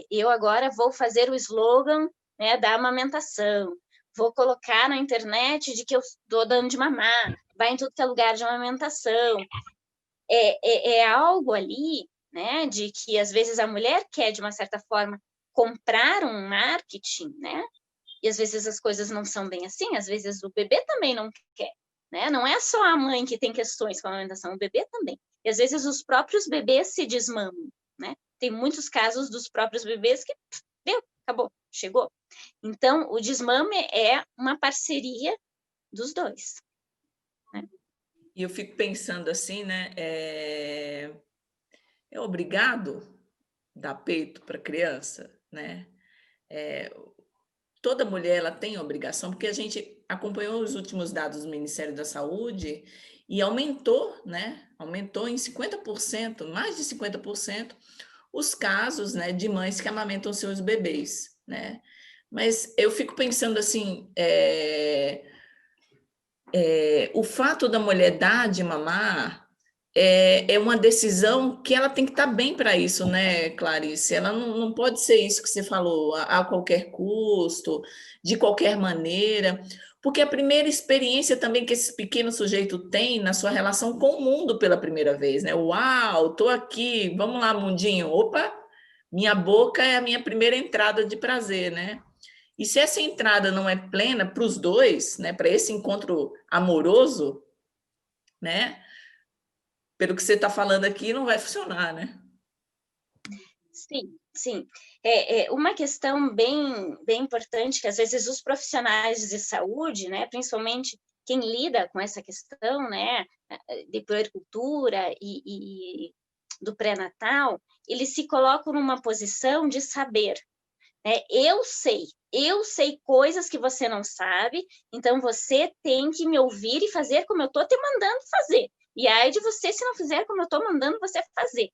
eu agora vou fazer o slogan, né, da amamentação, vou colocar na internet de que eu estou dando de mamar, vai em tudo que é lugar de amamentação. É algo ali, né, de que às vezes a mulher quer, de uma certa forma, comprar um marketing, né, e às vezes as coisas não são bem assim, às vezes o bebê também não quer, né, não é só a mãe que tem questões com a amamentação, o bebê também, e às vezes os próprios bebês se desmamam, né, tem muitos casos dos próprios bebês que, deu, acabou, chegou. Então, o desmame é uma parceria dos dois. Né? E eu fico pensando assim, né? É obrigado dar peito para criança, né? Toda mulher ela tem obrigação, porque a gente acompanhou os últimos dados do Ministério da Saúde e aumentou, né? Aumentou em 50%, mais de 50%, os casos, né, de mães que amamentam seus bebês, né? Mas eu fico pensando assim, o fato da mulher dar de mamar é uma decisão que ela tem que estar bem para isso, né, Clarice? Ela não pode ser isso que você falou, a qualquer custo, de qualquer maneira, porque a primeira experiência também que esse pequeno sujeito tem na sua relação com o mundo pela primeira vez, né? Uau, estou aqui, vamos lá, mundinho. Opa, minha boca é a minha primeira entrada de prazer, né? E se essa entrada não é plena para os dois, né, para esse encontro amoroso, né, pelo que você está falando aqui, não vai funcionar, né? Sim, sim. Uma questão bem importante que às vezes os profissionais de saúde, né, principalmente quem lida com essa questão, né, de puericultura e do pré-natal, eles se colocam numa posição de saber. Né? Eu sei coisas que você não sabe, então você tem que me ouvir e fazer como eu estou te mandando fazer. E aí de você se não fizer como eu estou mandando você fazer.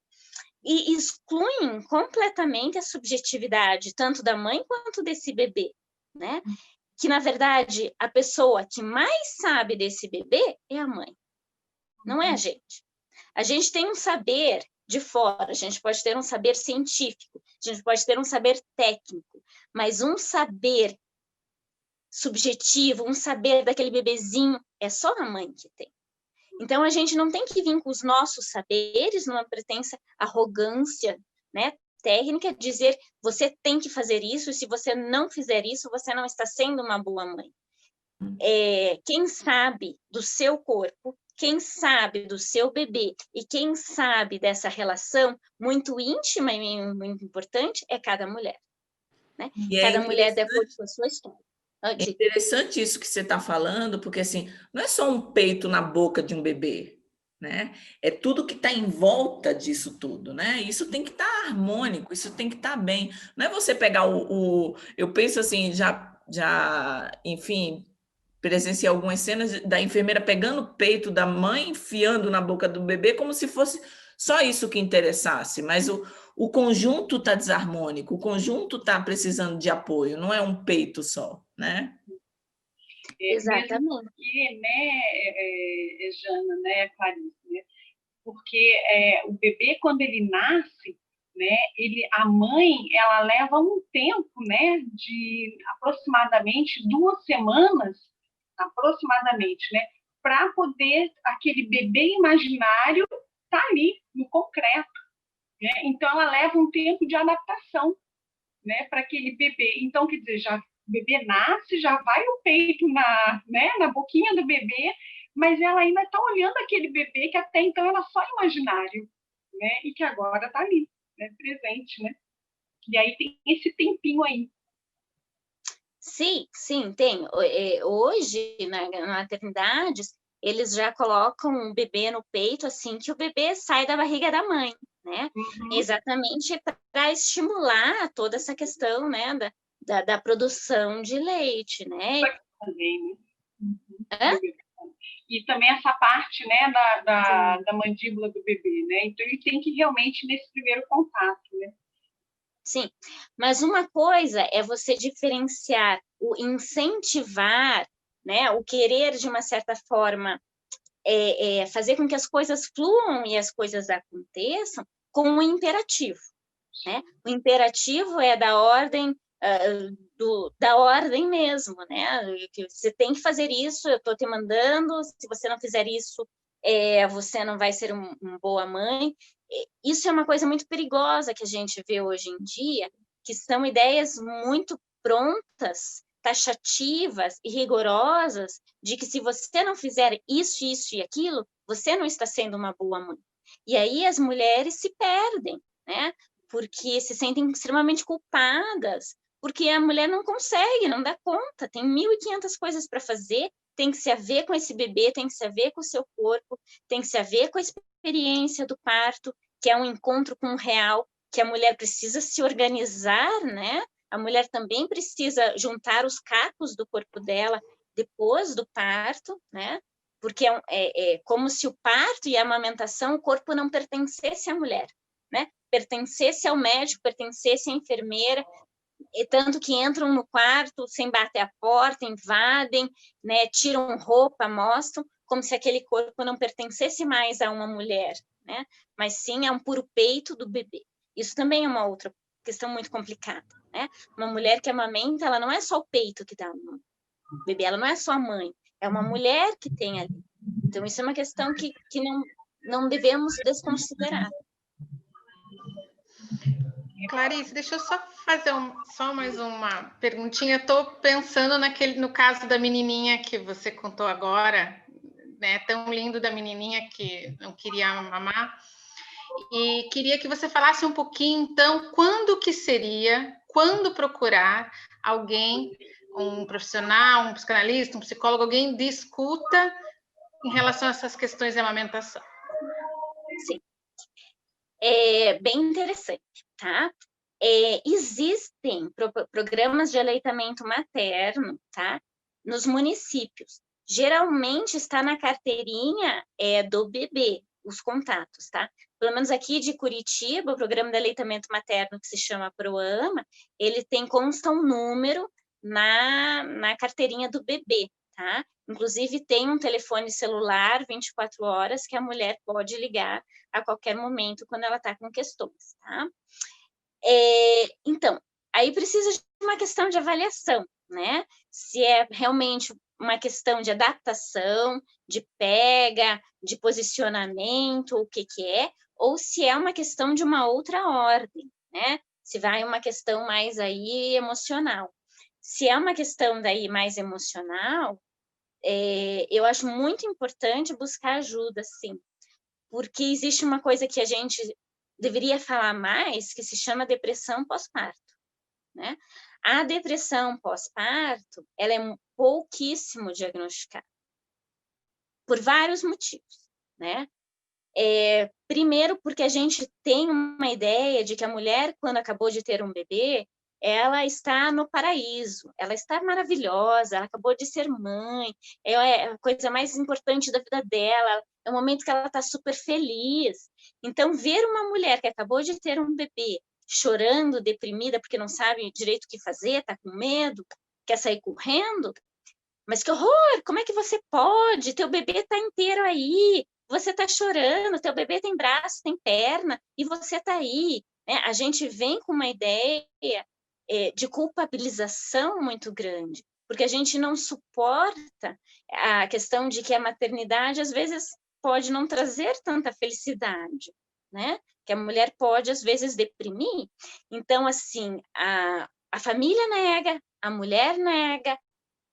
E excluem completamente a subjetividade, tanto da mãe quanto desse bebê, né? Que, na verdade, a pessoa que mais sabe desse bebê é a mãe, não é a gente. A gente tem um saber de fora, a gente pode ter um saber científico, a gente pode ter um saber técnico, mas um saber subjetivo, um saber daquele bebezinho, é só a mãe que tem. Então, a gente não tem que vir com os nossos saberes numa pretensa arrogância, né, técnica, dizer você tem que fazer isso, e se você não fizer isso, você não está sendo uma boa mãe. Quem sabe do seu corpo, quem sabe do seu bebê e quem sabe dessa relação muito íntima e muito importante é cada mulher. Né? Cada mulher de acordo com a sua história. É interessante isso que você está falando, porque assim, não é só um peito na boca de um bebê, né? É tudo que está em volta disso tudo, né? Isso tem que estar harmônico, isso tem que estar bem. Não é você pegar eu penso assim, enfim, presenciei algumas cenas da enfermeira pegando o peito da mãe, enfiando na boca do bebê, como se fosse só isso que interessasse, mas o conjunto está desarmônico, o conjunto está precisando de apoio, não é um peito só, né? Exatamente. Mesmo porque, né, Jana, né, Clarice, né? Porque o bebê, quando ele nasce, né, a mãe, ela leva um tempo, né, de aproximadamente 2 semanas, aproximadamente, né, para poder aquele bebê imaginário estar ali no concreto, né? Então ela leva um tempo de adaptação, né, para aquele bebê. Então, quer dizer, já o bebê nasce, já vai o peito na boquinha do bebê, mas ela ainda está olhando aquele bebê que até então era só imaginário, né, e que agora está ali, né, presente, né? E aí tem esse tempinho aí. Sim, tem. Hoje, na maternidade, eles já colocam o bebê no peito assim que o bebê sai da barriga da mãe, né? Exatamente para estimular toda essa questão, né, da produção de leite, né? Também, né? E também essa parte, né, da mandíbula do bebê, né? Então ele tem que realmente nesse primeiro contato, né? Sim, mas uma coisa é você diferenciar o incentivar, né, o querer de uma certa forma fazer com que as coisas fluam e as coisas aconteçam com o imperativo, né? O imperativo é da ordem da ordem mesmo, né? Que você tem que fazer isso, eu estou te mandando, se você não fizer isso, você não vai ser uma boa mãe. Isso é uma coisa muito perigosa que a gente vê hoje em dia, que são ideias muito prontas, taxativas e rigorosas, de que se você não fizer isso, isso e aquilo, você não está sendo uma boa mãe. E aí as mulheres se perdem, né? Porque se sentem extremamente culpadas, porque a mulher não consegue, não dá conta, tem 1.500 coisas para fazer, tem que se haver com esse bebê, tem que se haver com o seu corpo, tem que se haver com a experiência do parto, que é um encontro com o real, que a mulher precisa se organizar, né? A mulher também precisa juntar os cacos do corpo dela depois do parto, né? Porque é como se o parto e a amamentação, o corpo não pertencesse à mulher, né? Pertencesse ao médico, pertencesse à enfermeira, e tanto que entram no quarto sem bater a porta, invadem, né? Tiram roupa, mostram, como se aquele corpo não pertencesse mais a uma mulher, né? Mas sim a um puro peito do bebê. Isso também é uma outra questão muito complicada, né? Uma mulher que amamenta, ela não é só o peito que dá no bebê, ela não é só a mãe, é uma mulher que tem ali. Então, isso é uma questão que não devemos desconsiderar. Clarice, deixa eu só fazer só mais uma perguntinha. Estou pensando no caso da menininha que você contou agora, né? Tão lindo da menininha que não queria mamar. E queria que você falasse um pouquinho, então, quando procurar alguém, um profissional, um psicanalista, um psicólogo, alguém de escuta em relação a essas questões de amamentação. Sim. É bem interessante, tá? Existem programas de aleitamento materno, tá? Nos municípios. Geralmente está na carteirinha do bebê, os contatos, tá? Pelo menos aqui de Curitiba, o programa de aleitamento materno que se chama PROAMA, ele consta um número na carteirinha do bebê, tá? Inclusive tem um telefone celular 24 horas que a mulher pode ligar a qualquer momento quando ela está com questões, tá? Então, aí precisa de uma questão de avaliação, né? Se é realmente uma questão de adaptação, de pega, de posicionamento, o que é, ou se é uma questão de uma outra ordem, né? Se vai uma questão mais aí emocional. Se é uma questão daí mais emocional, eu acho muito importante buscar ajuda, sim, porque existe uma coisa que a gente deveria falar mais, que se chama depressão pós-parto, né? A depressão pós-parto, ela é pouquíssimo diagnosticada, por vários motivos, né? Primeiro, porque a gente tem uma ideia de que a mulher, quando acabou de ter um bebê, ela está no paraíso, ela está maravilhosa, ela acabou de ser mãe, é a coisa mais importante da vida dela, é o momento que ela está super feliz. Então, ver uma mulher que acabou de ter um bebê chorando, deprimida, porque não sabe direito o que fazer, está com medo, quer sair correndo, mas que horror, como é que você pode? Teu bebê está inteiro aí, você está chorando, teu bebê tem braço, tem perna, e você está aí. né? A gente vem com uma ideia de culpabilização muito grande, porque a gente não suporta a questão de que a maternidade, às vezes, pode não trazer tanta felicidade, né? Que a mulher pode, às vezes, deprimir. Então, assim, a família nega, a mulher nega,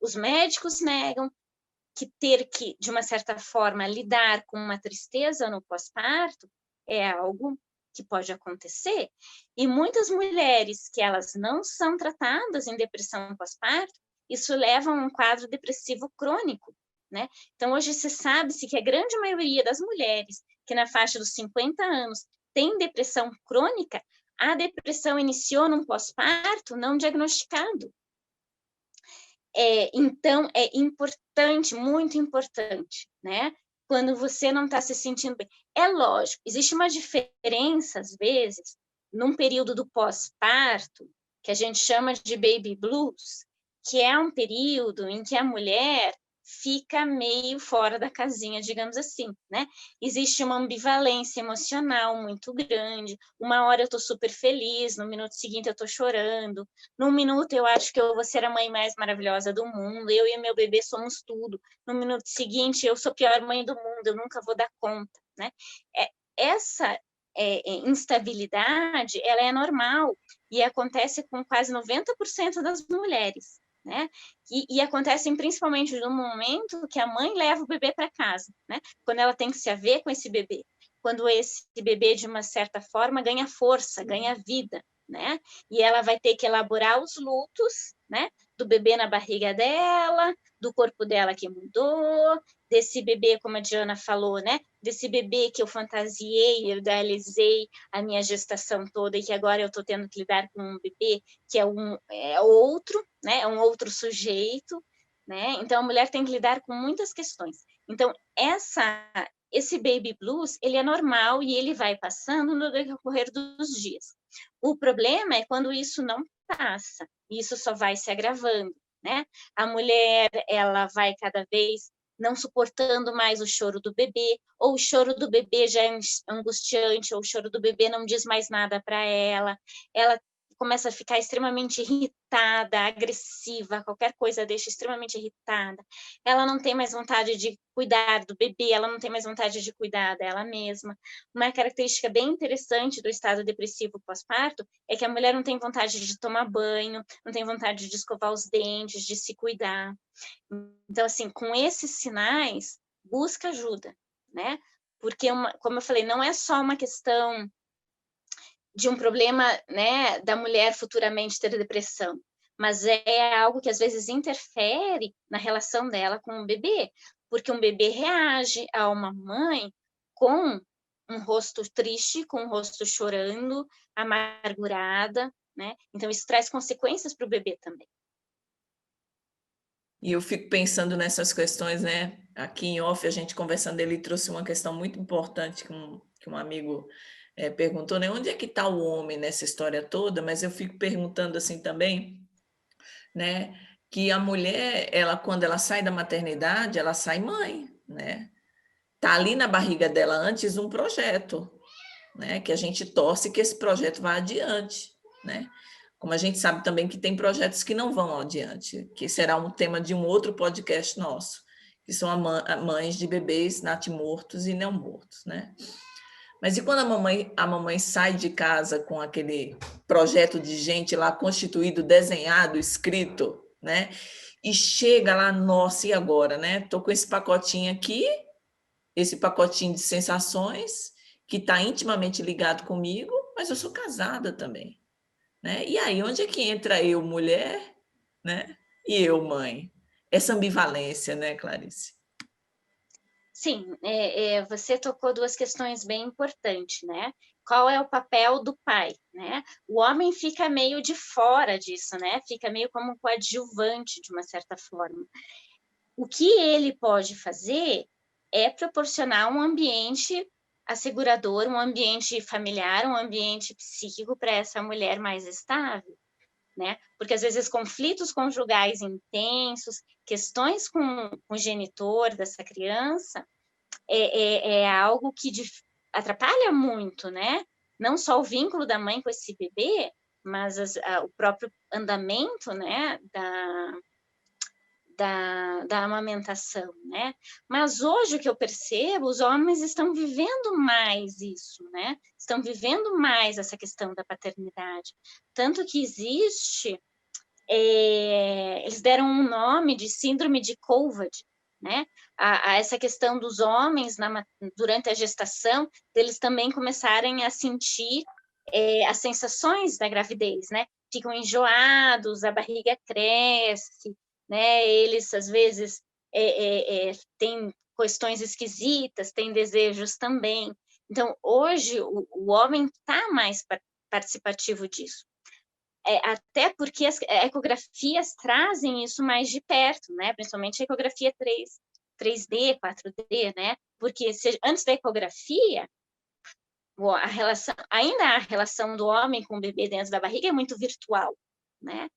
os médicos negam, que ter que, de uma certa forma, lidar com uma tristeza no pós-parto é algo que pode acontecer. E muitas mulheres que elas não são tratadas em depressão pós-parto, isso leva a um quadro depressivo crônico, né? Então, hoje se sabe-se que a grande maioria das mulheres que na faixa dos 50 anos tem depressão crônica, a depressão iniciou num pós-parto não diagnosticado. Então, é importante, muito importante, né? Quando você não está se sentindo bem. É lógico, existe uma diferença, às vezes, num período do pós-parto, que a gente chama de baby blues, que é um período em que a mulher fica meio fora da casinha, digamos assim, né? Existe uma ambivalência emocional muito grande. Uma hora eu estou super feliz, no minuto seguinte eu estou chorando. Num minuto eu acho que eu vou ser a mãe mais maravilhosa do mundo, eu e meu bebê somos tudo. No minuto seguinte eu sou a pior mãe do mundo, eu nunca vou dar conta, né? Essa instabilidade, ela é normal e acontece com quase 90% das mulheres, né? E acontecem principalmente no momento que a mãe leva o bebê para casa, né? Quando ela tem que se haver com esse bebê, quando esse bebê, de uma certa forma, ganha força, ganha vida, né? E ela vai ter que elaborar os lutos, né? Do bebê na barriga dela, do corpo dela que mudou, desse bebê, como a Diana falou, né? Desse bebê que eu fantasiei, eu idealizei a minha gestação toda e que agora eu estou tendo que lidar com um bebê que é outro, né? É um outro sujeito, né? Então a mulher tem que lidar com muitas questões. Então esse baby blues, ele é normal e ele vai passando no decorrer dos dias. O problema é quando isso não passa, isso só vai se agravando, né? A mulher, ela vai cada vez não suportando mais o choro do bebê, ou o choro do bebê já é angustiante, ou o choro do bebê não diz mais nada para ela começa a ficar extremamente irritada, agressiva, qualquer coisa deixa extremamente irritada. Ela não tem mais vontade de cuidar do bebê, ela não tem mais vontade de cuidar dela mesma. Uma característica bem interessante do estado depressivo pós-parto é que a mulher não tem vontade de tomar banho, não tem vontade de escovar os dentes, de se cuidar. Então, assim, com esses sinais, busca ajuda, né? Porque, como eu falei, não é só uma questão de um problema, né, da mulher futuramente ter depressão, mas é algo que às vezes interfere na relação dela com o bebê, porque um bebê reage a uma mãe com um rosto triste, com um rosto chorando, amargurada, né? Então isso traz consequências para o bebê também. E eu fico pensando nessas questões, né? Aqui em off, a gente conversando, ele trouxe uma questão muito importante que um amigo perguntou, né? Onde é que está o homem nessa história toda? Mas eu fico perguntando assim também, né? Que a mulher, ela quando ela sai da maternidade, ela sai mãe, né? Tá ali na barriga dela antes um projeto, né? Que a gente torce que esse projeto vá adiante, né? Como a gente sabe também que tem projetos que não vão adiante, que será um tema de um outro podcast nosso, que são mães de bebês natimortos e não mortos, né? Mas e quando a mamãe sai de casa com aquele projeto de gente lá constituído, desenhado, escrito, né? E chega lá, nossa, e agora, né? Tô com esse pacotinho aqui, esse pacotinho de sensações, que está intimamente ligado comigo, mas eu sou casada também, né? E aí, onde é que entra eu, mulher, né? E eu, mãe? Essa ambivalência, né, Clarice? Sim, você tocou duas questões bem importantes, né? Qual é o papel do pai, né? O homem fica meio de fora disso, né? Fica meio como um coadjuvante, de uma certa forma. O que ele pode fazer é proporcionar um ambiente assegurador, um ambiente familiar, um ambiente psíquico para essa mulher mais estável, né? Porque às vezes conflitos conjugais intensos, questões com o genitor dessa criança, é algo que atrapalha muito, né? não só o vínculo da mãe com esse bebê, mas o próprio andamento, né, da amamentação, né? Mas hoje o que eu percebo, os homens estão vivendo mais isso, né? Estão vivendo mais essa questão da paternidade. Tanto que existe, eles deram um nome de síndrome de Kovad, né? A essa questão dos homens durante a gestação, eles também começarem a sentir as sensações da gravidez, né? Ficam enjoados, a barriga cresce, né? Eles, às vezes, têm questões esquisitas, têm desejos também. Então, hoje, o homem está mais participativo disso. Até porque as ecografias trazem isso mais de perto, né? Principalmente a ecografia 3D, 4D, né? Porque antes da ecografia, ainda a relação do homem com o bebê dentro da barriga é muito virtual, né?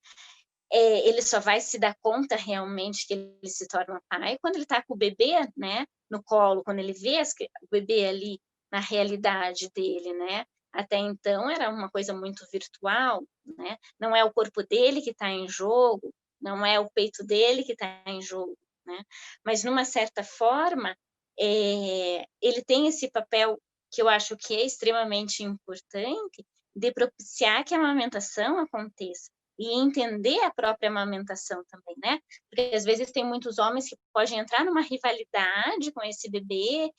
Ele só vai se dar conta realmente que ele se torna pai quando ele está com o bebê, né, no colo, quando ele vê o bebê ali na realidade dele, né? Até então era uma coisa muito virtual, né? Não é o corpo dele que está em jogo, não é o peito dele que está em jogo, né? Mas, numa certa forma, ele tem esse papel que eu acho que é extremamente importante de propiciar que a amamentação aconteça e entender a própria amamentação também, né? Porque às vezes tem muitos homens que podem entrar numa rivalidade com esse bebê.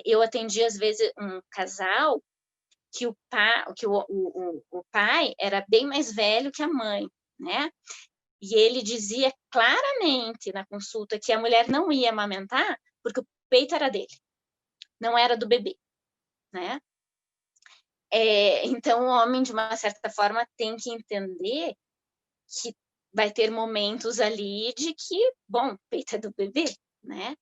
Eu atendi às vezes um casal que o pai era bem mais velho que a mãe, né? E ele dizia claramente na consulta que a mulher não ia amamentar porque o peito era dele, não era do bebê, né? Então, o homem, de uma certa forma, tem que entender que vai ter momentos ali de que, bom, o peito é do bebê, né?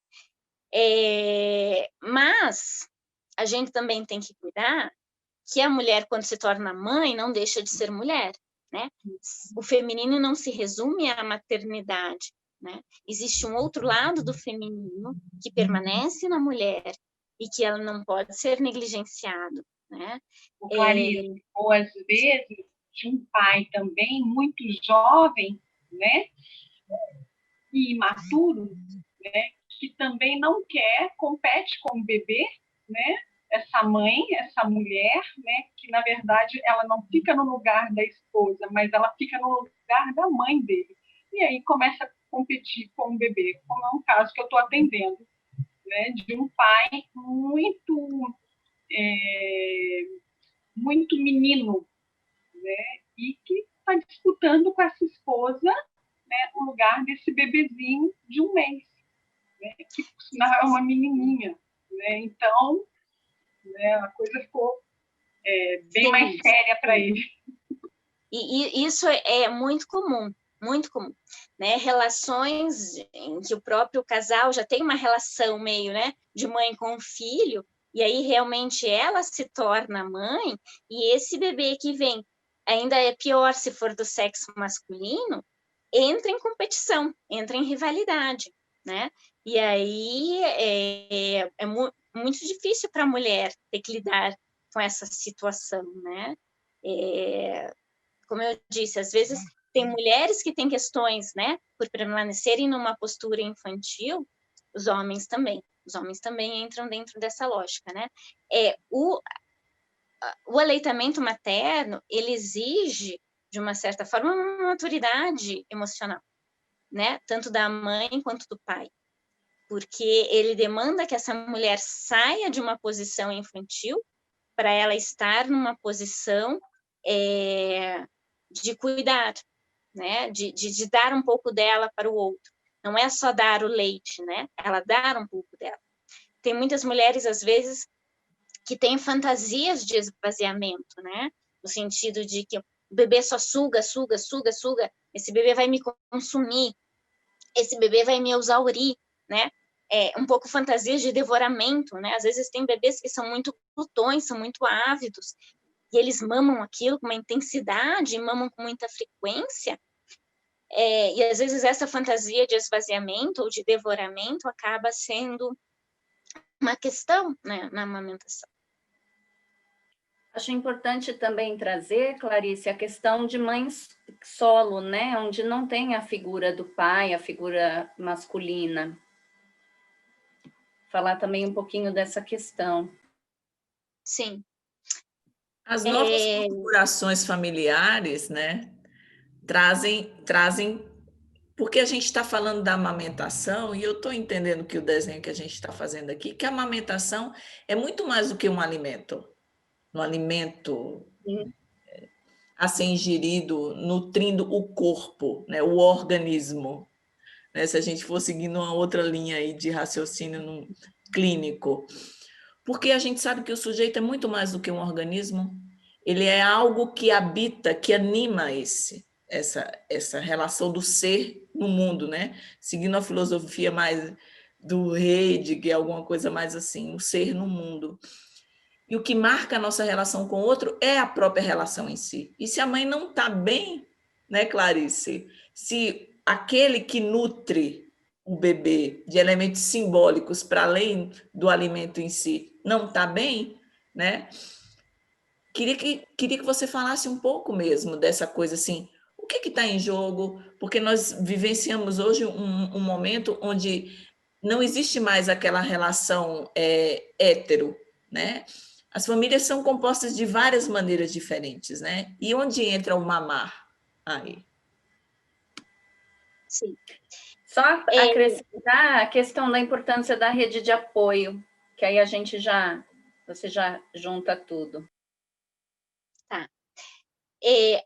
Mas a gente também tem que cuidar que a mulher, quando se torna mãe, não deixa de ser mulher, né? O feminino não se resume à maternidade, né? Existe um outro lado do feminino que permanece na mulher e que ela não pode ser negligenciado, né? Clarice, ou às vezes de um pai também muito jovem, né, e imaturo, né, que também não compete com o bebê, né, essa mãe, essa mulher, né, que na verdade ela não fica no lugar da esposa, mas ela fica no lugar da mãe dele. E aí começa a competir com o bebê, como é um caso que eu estou atendendo, né, de um pai muito menino, né, e que está disputando com essa esposa, né, o lugar desse bebezinho de um mês, né, que por sinal é uma menininha, né? Então, né, a coisa ficou bem mais séria para ele. E isso é muito comum, né? Relações em que o próprio casal já tem uma relação meio, né, de mãe com filho, e aí realmente ela se torna mãe, e esse bebê que vem, ainda é pior se for do sexo masculino, entra em competição, entra em rivalidade, né? E aí é muito difícil para a mulher ter que lidar com essa situação, né? Como eu disse, às vezes tem mulheres que têm questões, né, por permanecerem numa postura infantil, os homens também entram dentro dessa lógica, né? O aleitamento materno, ele exige, de uma certa forma, uma maturidade emocional, né, tanto da mãe quanto do pai, porque ele demanda que essa mulher saia de uma posição infantil para ela estar numa posição de cuidar, né? De dar um pouco dela para o outro. Não é só dar o leite, né? Ela dar um pouco dela. Tem muitas mulheres, às vezes, que têm fantasias de esvaziamento, né? No sentido de que o bebê só suga, esse bebê vai me consumir, esse bebê vai me exaurir, né? Um pouco fantasias de devoramento, né? Às vezes tem bebês que são muito glutões, são muito ávidos, e eles mamam aquilo com uma intensidade, mamam com muita frequência, e às vezes essa fantasia de esvaziamento ou de devoramento acaba sendo uma questão, né, na amamentação. acho importante também trazer, Clarice, a questão de mães solo, né? Onde não tem a figura do pai, a figura masculina. Falar também um pouquinho dessa questão. Sim. As novas configurações familiares, né, trazem, porque a gente está falando da amamentação, e eu estou entendendo que o desenho que a gente está fazendo aqui, que a amamentação é muito mais do que um alimento a ser ingerido, nutrindo o corpo, né, o organismo. Né, se a gente for seguindo uma outra linha aí de raciocínio clínico. Porque a gente sabe que o sujeito é muito mais do que um organismo, ele é algo que habita, que anima essa relação do ser no mundo, né? Seguindo a filosofia mais do Heidegger, alguma coisa mais assim, o ser no mundo. E o que marca a nossa relação com o outro é a própria relação em si. E se a mãe não está bem, né, Clarice? Se aquele que nutre o bebê de elementos simbólicos para além do alimento em si não está bem, né? Queria que você falasse um pouco mesmo dessa coisa assim, o que está em jogo? Porque nós vivenciamos hoje um momento onde não existe mais aquela relação hétero, né? As famílias são compostas de várias maneiras diferentes, né? E onde entra o mamar aí? Sim. Só acrescentar a questão da importância da rede de apoio, que aí você já junta tudo. Tá.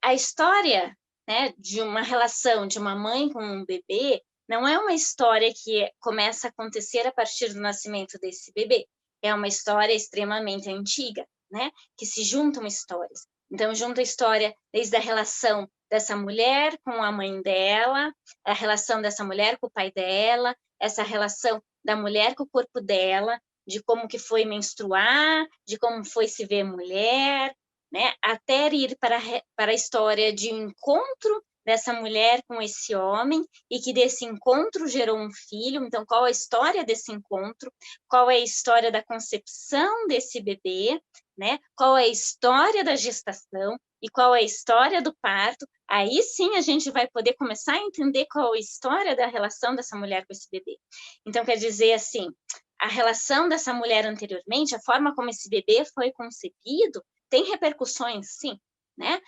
A história, né, de uma relação de uma mãe com um bebê não é uma história que começa a acontecer a partir do nascimento desse bebê. É uma história extremamente antiga, né, que se juntam histórias. Então, junta a história desde a relação dessa mulher com a mãe dela, a relação dessa mulher com o pai dela, essa relação da mulher com o corpo dela, de como que foi menstruar, de como foi se ver mulher, né? Até ir para a história de um encontro dessa mulher com esse homem e que desse encontro gerou um filho. Então, qual a história desse encontro? Qual é a história da concepção desse bebê? Né? Qual é a história da gestação e qual é a história do parto? Aí sim a gente vai poder começar a entender qual é a história da relação dessa mulher com esse bebê. Então, quer dizer assim, a relação dessa mulher anteriormente, a forma como esse bebê foi concebido, tem repercussões, sim, né?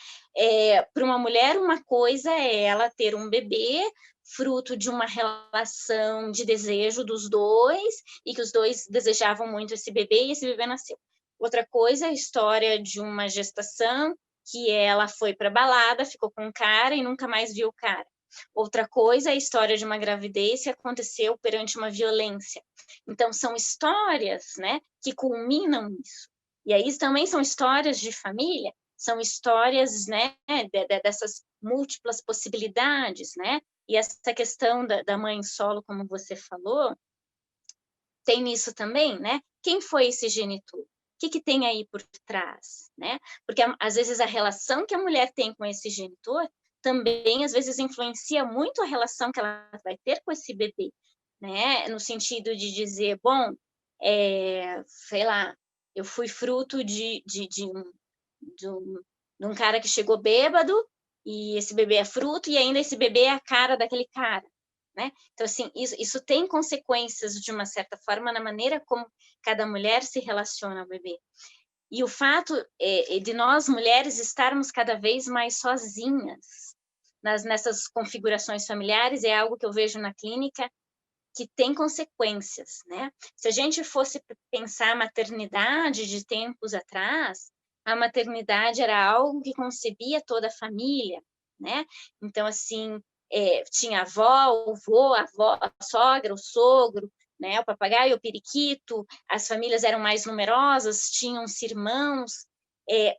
Para uma mulher, uma coisa é ela ter um bebê fruto de uma relação de desejo dos dois e que os dois desejavam muito esse bebê e esse bebê nasceu. Outra coisa é a história de uma gestação que ela foi para balada, ficou com um cara e nunca mais viu o cara. Outra coisa é a história de uma gravidez que aconteceu perante uma violência. Então, são histórias, né, que culminam nisso. E aí também são histórias de família, são histórias, né, dessas múltiplas possibilidades, né? E essa questão da mãe solo, como você falou, tem nisso também, né? Quem foi esse genitor? O que tem aí por trás, né? Porque às vezes a relação que a mulher tem com esse genitor também às vezes influencia muito a relação que ela vai ter com esse bebê, né? No sentido de dizer, bom, sei lá, eu fui fruto de um cara que chegou bêbado e esse bebê é fruto e ainda esse bebê é a cara daquele cara. Né? Então, assim, isso tem consequências, de uma certa forma, na maneira como cada mulher se relaciona ao bebê. E o fato de nós, mulheres, estarmos cada vez mais sozinhas nessas configurações familiares é algo que eu vejo na clínica que tem consequências, né? Se a gente fosse pensar a maternidade de tempos atrás, a maternidade era algo que concebia toda a família, né? Então, assim, tinha a avó, o vô, a avó, a sogra, o sogro, né? O papagaio, o periquito, as famílias eram mais numerosas, tinham-se irmãos.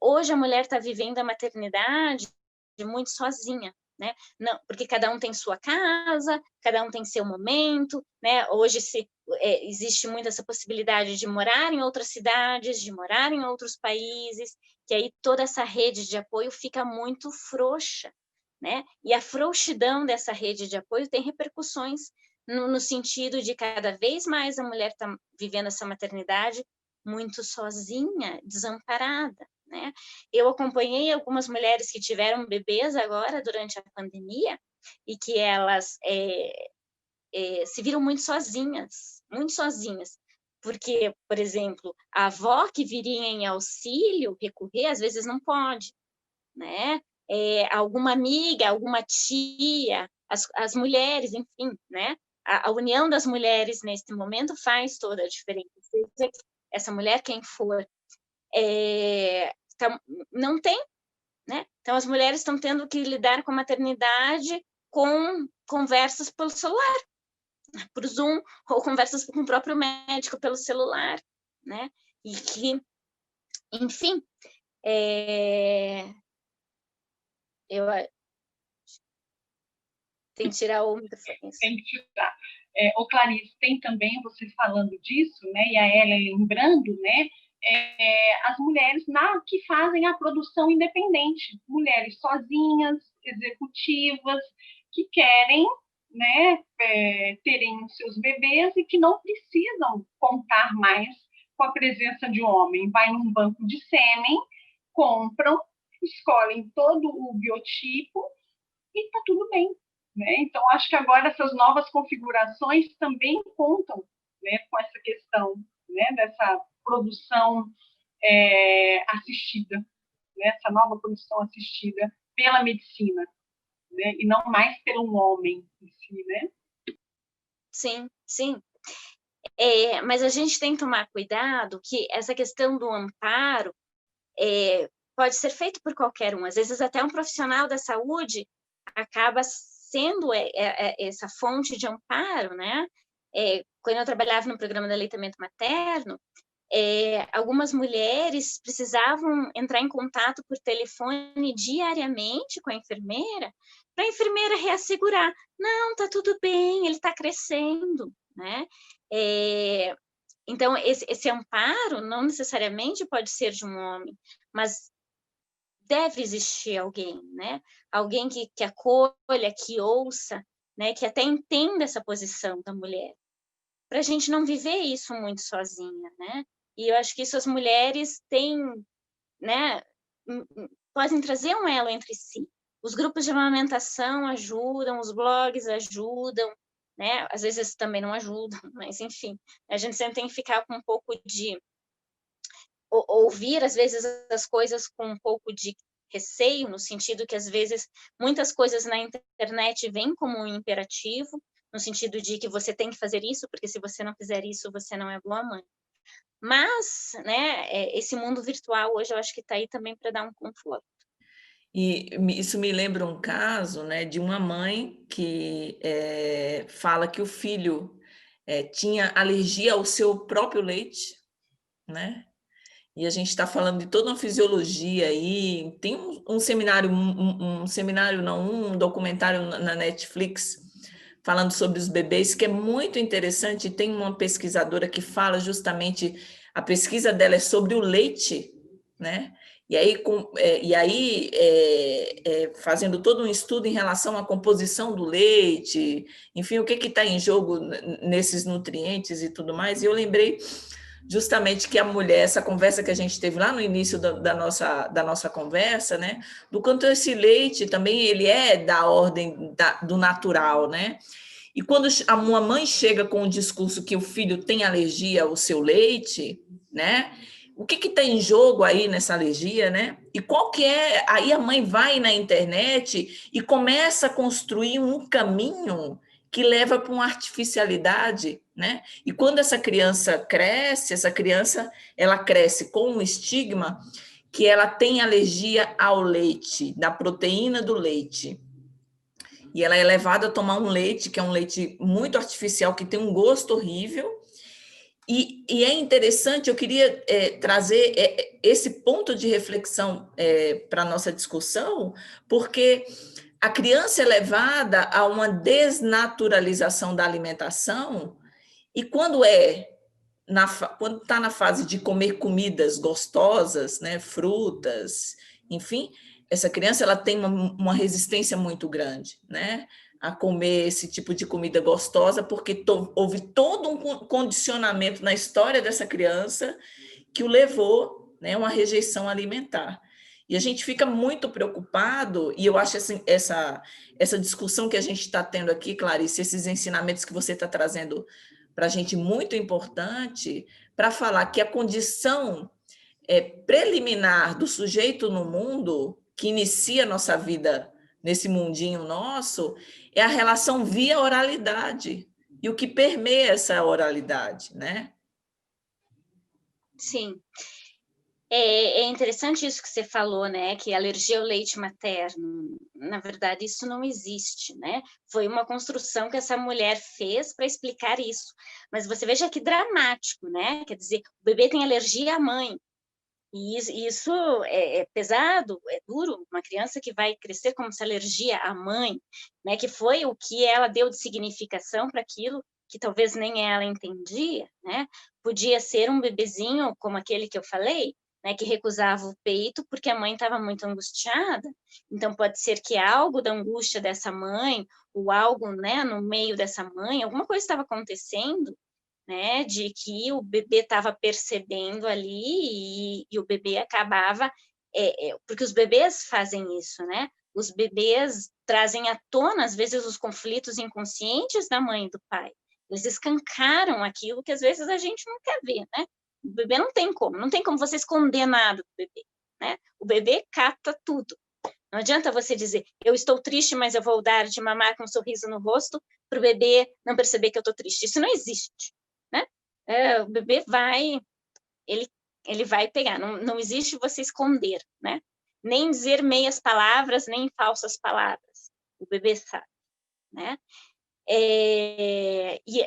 Hoje a mulher está vivendo a maternidade muito sozinha, né? Não, porque cada um tem sua casa, cada um tem seu momento, né? Hoje existe muito essa possibilidade de morar em outras cidades, de morar em outros países, que aí toda essa rede de apoio fica muito frouxa, né? E a frouxidão dessa rede de apoio tem repercussões no sentido de cada vez mais a mulher está vivendo essa maternidade muito sozinha, desamparada, né? eu acompanhei algumas mulheres que tiveram bebês agora durante a pandemia e que elas se viram muito sozinhas, porque, por exemplo, a avó que viria em auxílio recorrer, às vezes não pode, né? Alguma amiga, alguma tia, as mulheres, enfim, né? A união das mulheres nesse momento faz toda a diferença. Seja essa mulher quem for, então, não tem, né? Então as mulheres estão tendo que lidar com a maternidade com conversas pelo celular, por Zoom, ou conversas com o próprio médico pelo celular, né? E que, enfim, eu tenho que tirar o microfone. Tem que tirar. Ô Clarice, tem também você falando disso, né? E a Ellen lembrando, né? As mulheres que fazem a produção independente, mulheres sozinhas, executivas, que querem, né, terem os seus bebês e que não precisam contar mais com a presença de homem. Vai num banco de sêmen, compram, escolhem todo o biotipo e está tudo bem. Né? Então, acho que agora essas novas configurações também contam, né, com essa questão, né, dessa produção assistida, né, essa nova produção assistida pela medicina, né, e não mais pelo homem em si, né? Sim, sim. Mas a gente tem que tomar cuidado que essa questão do amparo pode ser feito por qualquer um. Às vezes até um profissional da saúde acaba sendo essa fonte de amparo, né? Quando eu trabalhava no programa de aleitamento materno, algumas mulheres precisavam entrar em contato por telefone diariamente com a enfermeira, para a enfermeira reassegurar, não, tá tudo bem, ele está crescendo, né? Então, esse amparo não necessariamente pode ser de um homem, mas deve existir alguém, né? Alguém que acolha, que ouça, né? Que até entenda essa posição da mulher, para a gente não viver isso muito sozinha, né? E eu acho que isso as mulheres têm, né? Podem trazer um elo entre si. Os grupos de amamentação ajudam, os blogs ajudam, né? Às vezes também não ajudam, mas enfim, a gente sempre tem que ficar com um pouco de ouvir às vezes as coisas com um pouco de receio, no sentido que às vezes muitas coisas na internet vêm como um imperativo, no sentido de que você tem que fazer isso, porque se você não fizer isso, você não é boa mãe. Mas, né, esse mundo virtual hoje eu acho que está aí também para dar um conforto. E isso me lembra um caso, né, de uma mãe que fala que o filho tinha alergia ao seu próprio leite, né? E a gente está falando de toda uma fisiologia aí. Tem um seminário, um documentário na Netflix falando sobre os bebês, que é muito interessante. Tem uma pesquisadora que fala justamente, a pesquisa dela é sobre o leite, né? E aí, fazendo todo um estudo em relação à composição do leite, enfim, o que está em jogo nesses nutrientes e tudo mais. E eu lembrei justamente que a mulher, essa conversa que a gente teve lá no início da nossa conversa, né, do quanto esse leite também ele é da ordem do natural, né? E quando uma mãe chega com o discurso que o filho tem alergia ao seu leite, né? O que está em jogo aí nessa alergia, né? E qual que é... Aí a mãe vai na internet e começa a construir um caminho que leva para uma artificialidade, né? E quando essa criança cresce, ela cresce com um estigma que ela tem alergia ao leite, da proteína do leite. E ela é levada a tomar um leite, que é um leite muito artificial, que tem um gosto horrível. E é interessante, eu queria trazer esse ponto de reflexão para a nossa discussão, porque a criança é levada a uma desnaturalização da alimentação, e quando está na fase de comer comidas gostosas, né, frutas, enfim, essa criança ela tem uma resistência muito grande, né, a comer esse tipo de comida gostosa, porque houve todo um condicionamento na história dessa criança que o levou, né, a uma rejeição alimentar. E a gente fica muito preocupado, e eu acho assim, essa discussão que a gente está tendo aqui, Clarice, esses ensinamentos que você está trazendo para a gente muito importante, para falar que a condição preliminar do sujeito no mundo, que inicia a nossa vida nesse mundinho nosso, é a relação via oralidade, e o que permeia essa oralidade, né? Sim. É interessante isso que você falou, né? Que alergia ao leite materno. Na verdade, isso não existe, né? Foi uma construção que essa mulher fez para explicar isso. Mas você veja que dramático, né? Quer dizer, o bebê tem alergia à mãe. E isso é pesado, é duro. Uma criança que vai crescer com essa alergia à mãe, né? Que foi o que ela deu de significação para aquilo que talvez nem ela entendia, né? Podia ser um bebezinho como aquele que eu falei, né, que recusava o peito porque a mãe estava muito angustiada. Então, pode ser que algo da angústia dessa mãe, ou algo, né, no meio dessa mãe, alguma coisa estava acontecendo, né, de que o bebê estava percebendo ali e o bebê acabava... porque os bebês fazem isso, né? Os bebês trazem à tona, às vezes, os conflitos inconscientes da mãe e do pai. Eles escancaram aquilo que, às vezes, a gente não quer ver, né? O bebê não tem como você esconder nada do bebê, né? O bebê capta tudo. Não adianta você dizer, eu estou triste, mas eu vou dar de mamar com um sorriso no rosto para o bebê não perceber que eu estou triste. Isso não existe, né? O bebê vai, ele vai pegar. Não existe você esconder, né? Nem dizer meias palavras, nem falsas palavras. O bebê sabe, né?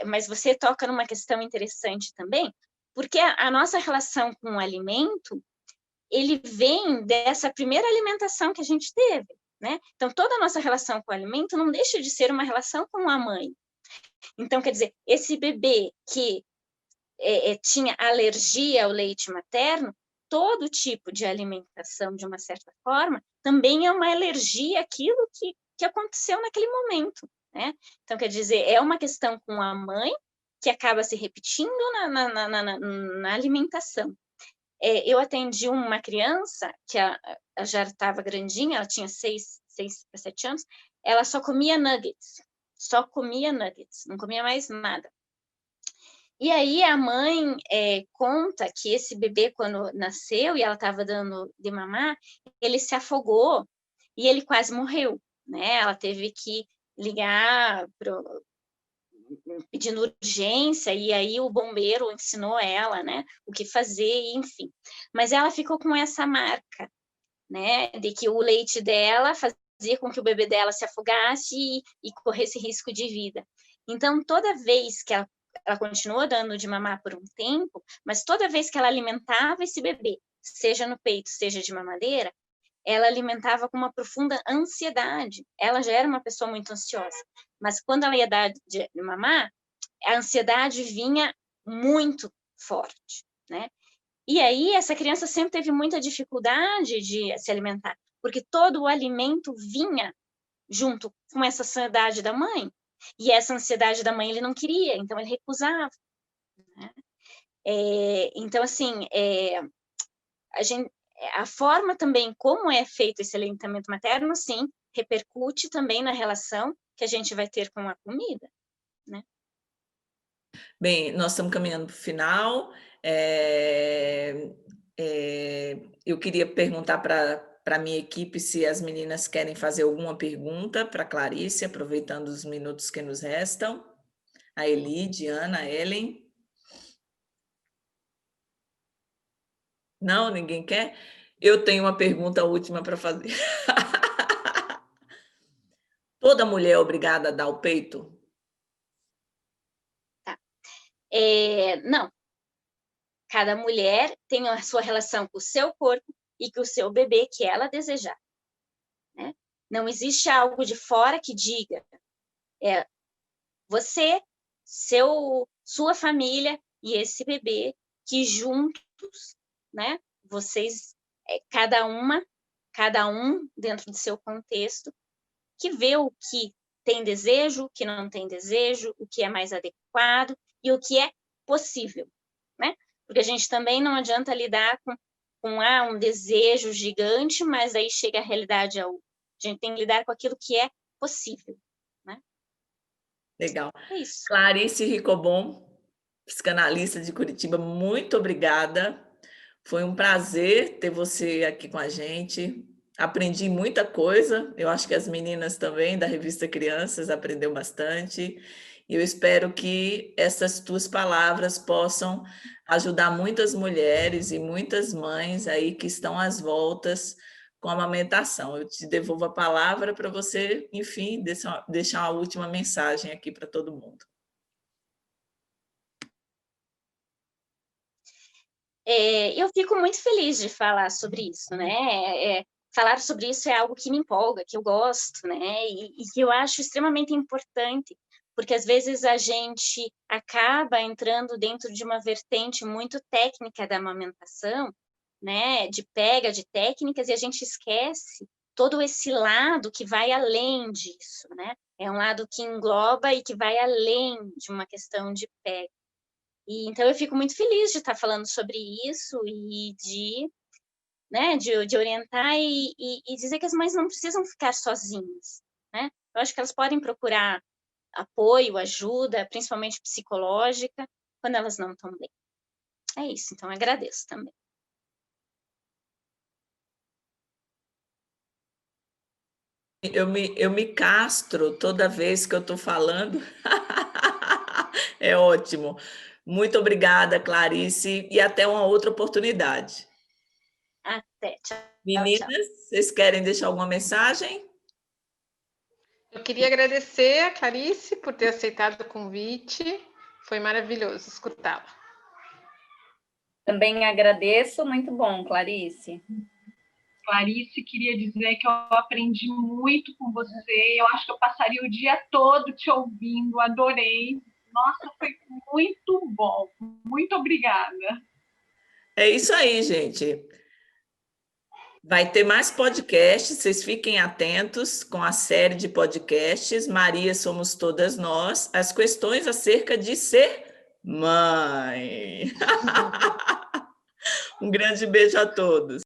Mas você toca numa questão interessante também, porque a nossa relação com o alimento, ele vem dessa primeira alimentação que a gente teve, né? Então, toda a nossa relação com o alimento não deixa de ser uma relação com a mãe. Então, quer dizer, esse bebê que tinha alergia ao leite materno, todo tipo de alimentação, de uma certa forma, também é uma alergia àquilo que aconteceu naquele momento, né? Então, quer dizer, é uma questão com a mãe que acaba se repetindo na alimentação. Eu atendi uma criança que já estava grandinha, ela tinha 6 para 7 anos, ela só comia nuggets, não comia mais nada. E aí a mãe conta que esse bebê, quando nasceu e ela estava dando de mamar, ele se afogou e ele quase morreu, né? Ela teve que ligar pedindo urgência, e aí o bombeiro ensinou ela, né, o que fazer, enfim. Mas ela ficou com essa marca, né, de que o leite dela fazia com que o bebê dela se afogasse e corresse risco de vida. Então, toda vez que ela continuou dando de mamar por um tempo, mas toda vez que ela alimentava esse bebê, seja no peito, seja de mamadeira, ela alimentava com uma profunda ansiedade. Ela já era uma pessoa muito ansiosa, mas quando ela ia dar de mamar, a ansiedade vinha muito forte, né? E aí essa criança sempre teve muita dificuldade de se alimentar, porque todo o alimento vinha junto com essa ansiedade da mãe. E essa ansiedade da mãe ele não queria, então ele recusava, né? Então, assim, a forma também como é feito esse aleitamento materno, sim, repercute também na relação que a gente vai ter com a comida, né? Bem, nós estamos caminhando para o final. Eu queria perguntar para a minha equipe se as meninas querem fazer alguma pergunta para a Clarice, aproveitando os minutos que nos restam. A Eli, Diana, a Ellen. Não, ninguém quer? Eu tenho uma pergunta última para fazer. Toda mulher é obrigada a dar o peito? Tá. Não. Cada mulher tem a sua relação com o seu corpo e com o seu bebê que ela desejar, né? Não existe algo de fora que diga você, sua família e esse bebê que juntos, né? Vocês, cada um dentro do seu contexto, que vê o que tem desejo, o que não tem desejo, o que é mais adequado e o que é possível, né? Porque a gente também não adianta lidar com com um desejo gigante, mas aí chega a realidade, a gente tem que lidar com aquilo que é possível, né? Legal. É isso. Clarice Ricobon, psicanalista de Curitiba, muito obrigada. Foi um prazer ter você aqui com a gente. Aprendi muita coisa. Eu acho que as meninas também da revista Crianças aprendeu bastante. E eu espero que essas tuas palavras possam ajudar muitas mulheres e muitas mães aí que estão às voltas com a amamentação. Eu te devolvo a palavra para você, enfim, deixar uma última mensagem aqui para todo mundo. Eu fico muito feliz de falar sobre isso, né? Falar sobre isso é algo que me empolga, que eu gosto, né? E que eu acho extremamente importante, porque às vezes a gente acaba entrando dentro de uma vertente muito técnica da amamentação, né? De técnicas, e a gente esquece todo esse lado que vai além disso, né? É um lado que engloba e que vai além de uma questão de pega. E, então, eu fico muito feliz de estar falando sobre isso e de orientar e dizer que as mães não precisam ficar sozinhas, né? Eu acho que elas podem procurar apoio, ajuda, principalmente psicológica, quando elas não estão bem. É isso, então agradeço também. Eu me castro toda vez que eu estou falando. É ótimo. Muito obrigada, Clarice, e até uma outra oportunidade. Até, tchau. Meninas, vocês querem deixar alguma mensagem? Eu queria agradecer a Clarice por ter aceitado o convite. Foi maravilhoso escutá-la. Também agradeço, muito bom, Clarice. Clarice, queria dizer que eu aprendi muito com você. Eu acho que eu passaria o dia todo te ouvindo, adorei. Nossa, foi muito bom. Muito obrigada. É isso aí, gente. Vai ter mais podcasts, vocês fiquem atentos com a série de podcasts Maria Somos Todas Nós, as questões acerca de ser mãe. Um grande beijo a todos.